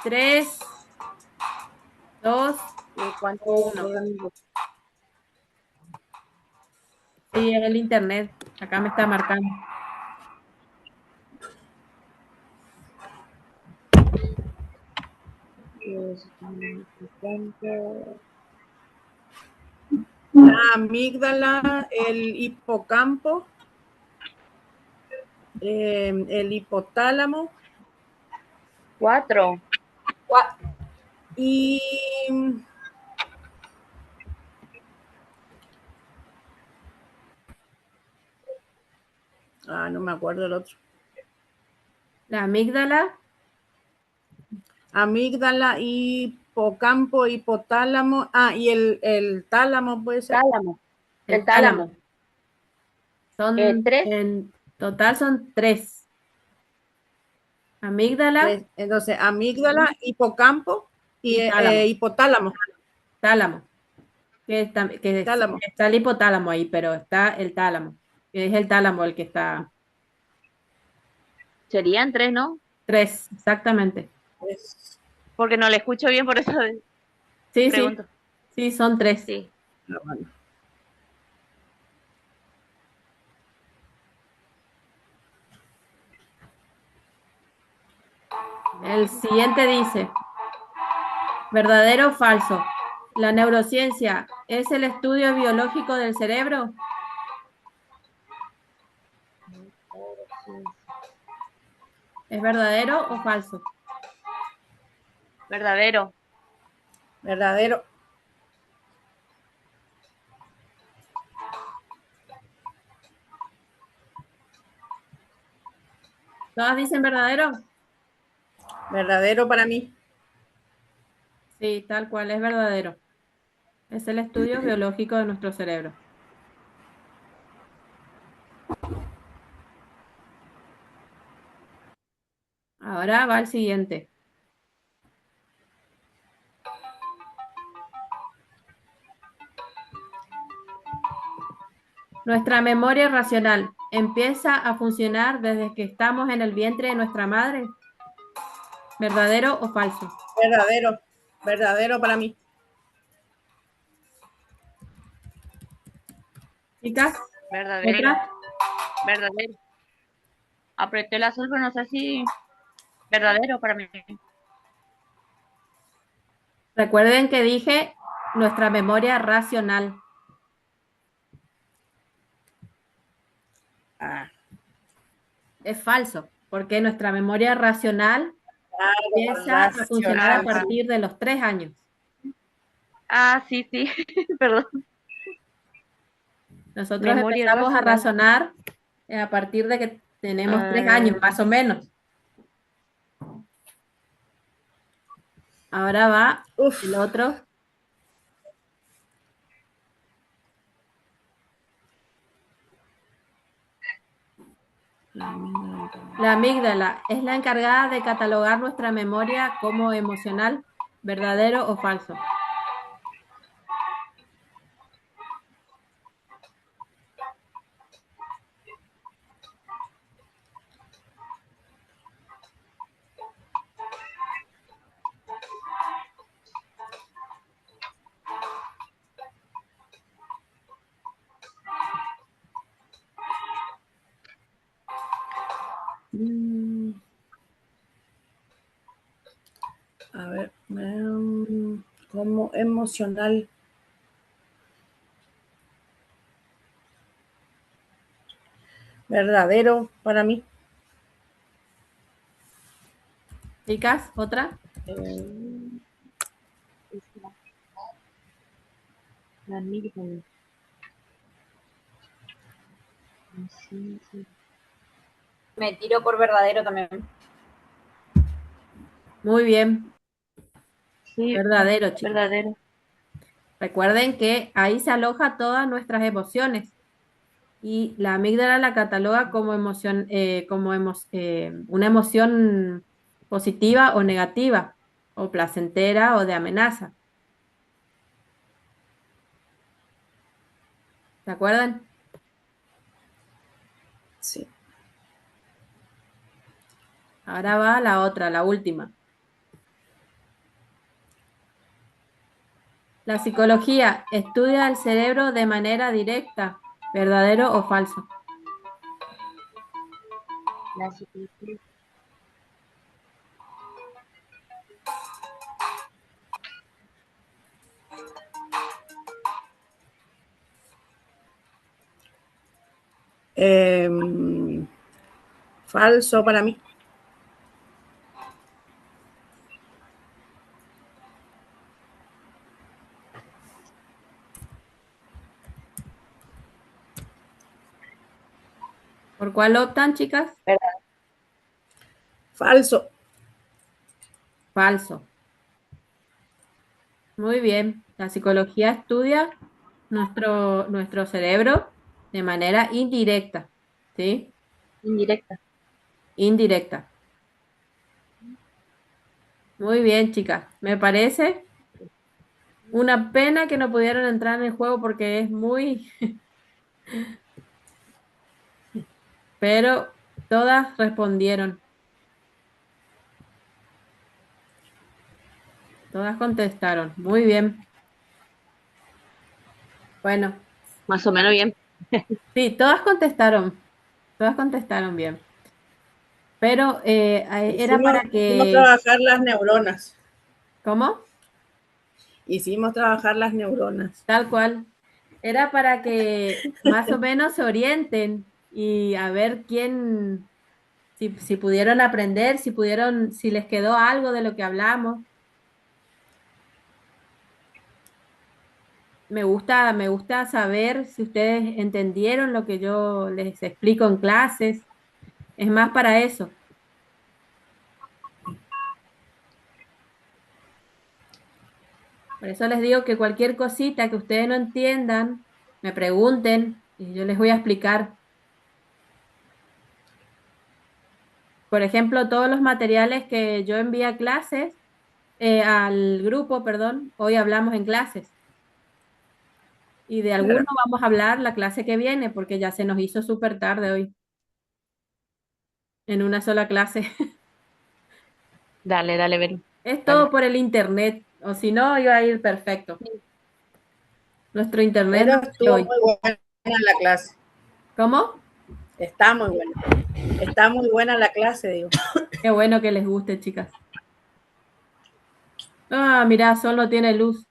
3, 2 ¿Cuánto o 1. organismo? Sí, es el internet. Acá me está marcando. La amígdala, el hipocampo, el hipotálamo 4. y no me acuerdo el otro. La amígdala, Amígdala, hipocampo, hipotálamo, y el tálamo puede ser. Tálamo. el El tálamo. tálamo. Son, 3. en total son 3. Amígdala Entonces, amígdala, hipocampo y y tálamo. hipotálamo. Tálamo. Que sí, Tálamo. está el hipotálamo ahí, pero está el tálamo. Que es el tálamo el que está. Serían 3, ¿no? 3, exactamente. Es- Porque no le escucho bien, por eso Sí, sí. pregunto. Sí, son 3. Sí. bueno. El siguiente dice, ¿verdadero o falso? ¿La neurociencia es el estudio biológico del cerebro? ¿Es verdadero o falso? Verdadero. Verdadero. ¿Todas dicen verdadero? Verdadero para mí. Sí, tal cual, es verdadero. Es el estudio biológico de nuestro cerebro. Ahora va el siguiente. Nuestra memoria racional empieza a funcionar desde que estamos en el vientre de nuestra madre. ¿Verdadero o falso? Verdadero. Verdadero para mí. Chicas, Verdadero. ¿otra? Verdadero. Apreté el azul, pero no sé si verdadero para mí. Recuerden que dije nuestra memoria racional. Ah, Es falso, porque nuestra memoria racional empieza a funcionar a racional. Sí. partir de los 3 años. Ah, sí, sí. Perdón. Nosotros Memoria empezamos a racional. razonar a partir de que tenemos 3 años, más o menos. Ahora va Uf. el otro. La amígdala es la encargada de catalogar nuestra memoria como emocional, ¿verdadero o falso? A ver, como emocional. Verdadero para mí. Chicas, otra. La amígdala. Me tiro por verdadero también. Muy bien, Sí, verdadero, chicos. verdadero. Recuerden que ahí se aloja todas nuestras emociones y la amígdala la cataloga como emoción, una emoción positiva o negativa, o placentera o de amenaza. ¿Se acuerdan? Sí. Ahora va la otra, la última. La psicología estudia el cerebro de manera directa, ¿verdadero o falso? La psicología. Falso para mí. ¿Por cuál optan, chicas? Falso. Falso. Muy bien. La psicología estudia nuestro cerebro de manera indirecta, ¿sí? Indirecta. Indirecta. Muy bien, chicas. Me parece una pena que no pudieron entrar en el juego porque es muy... Pero todas respondieron. Todas contestaron. Muy bien. Bueno, Más o menos bien. sí, todas contestaron. Todas contestaron bien. Pero era para Hicimos que... trabajar las neuronas. ¿Cómo? Hicimos trabajar las neuronas. Tal cual. Era para que más o menos se orienten y a ver quién, si pudieron aprender, si pudieron, si les quedó algo de lo que hablamos. Me gusta saber si ustedes entendieron lo que yo les explico en clases. Es más para eso. Por eso les digo que cualquier cosita que ustedes no entiendan, me pregunten y yo les voy a explicar. Por ejemplo, todos los materiales que yo envío a clases, al grupo, perdón, hoy hablamos en clases. Y de alguno Claro. vamos a hablar la clase que viene, porque ya se nos hizo súper tarde hoy, en una sola clase. Dale, dale, Vero. Es todo Dale. por el internet, o si no, iba a ir perfecto. Nuestro internet Pero no quiere estuvo hoy. muy buena la clase. ¿Cómo? Está muy buena. Está muy buena la clase, digo. Qué bueno que les guste, chicas. Ah, mirá, solo tiene luz.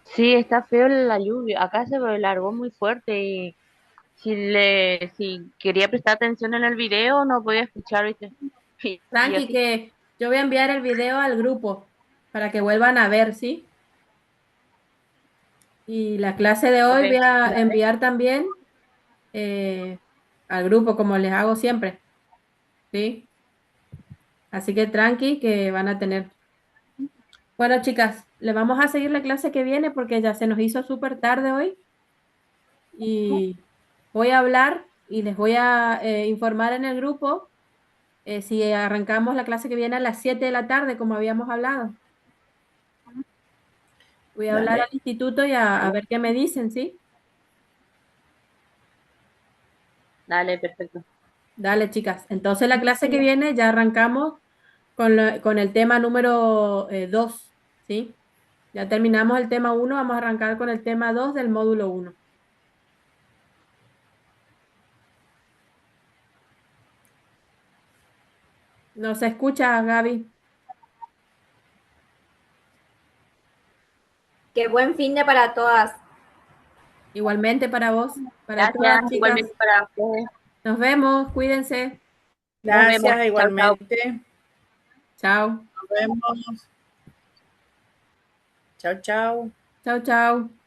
Sí, está feo la lluvia. Acá se largó muy fuerte y si quería prestar atención en el video no podía escuchar, ¿viste? Y Tranqui, así. que yo voy a enviar el video al grupo para que vuelvan a ver, ¿sí? Y la clase de Ok, hoy voy a dale. enviar también eh, al grupo, como les hago siempre, ¿sí? Así que tranqui, que van a tener. Bueno, chicas, le vamos a seguir la clase que viene porque ya se nos hizo súper tarde hoy y voy a hablar y les voy a informar en el grupo si arrancamos la clase que viene a las 7 de la tarde, como habíamos hablado. Voy a hablar al Dale. instituto y a ver qué me dicen, ¿sí? Dale, perfecto. Dale, chicas. Entonces la clase que viene ya arrancamos con el tema número 2, ¿sí? Ya terminamos el tema uno, vamos a arrancar con el tema 2 del módulo uno. ¿No se escucha, Gaby? Qué buen fin de para todas. Igualmente para vos, para todas, Gracias, chicas. igualmente para ustedes. Nos vemos, cuídense. Nos vemos. Gracias Chao, chao. igualmente. Chao. Nos vemos. Chao, chao. Chao, chao.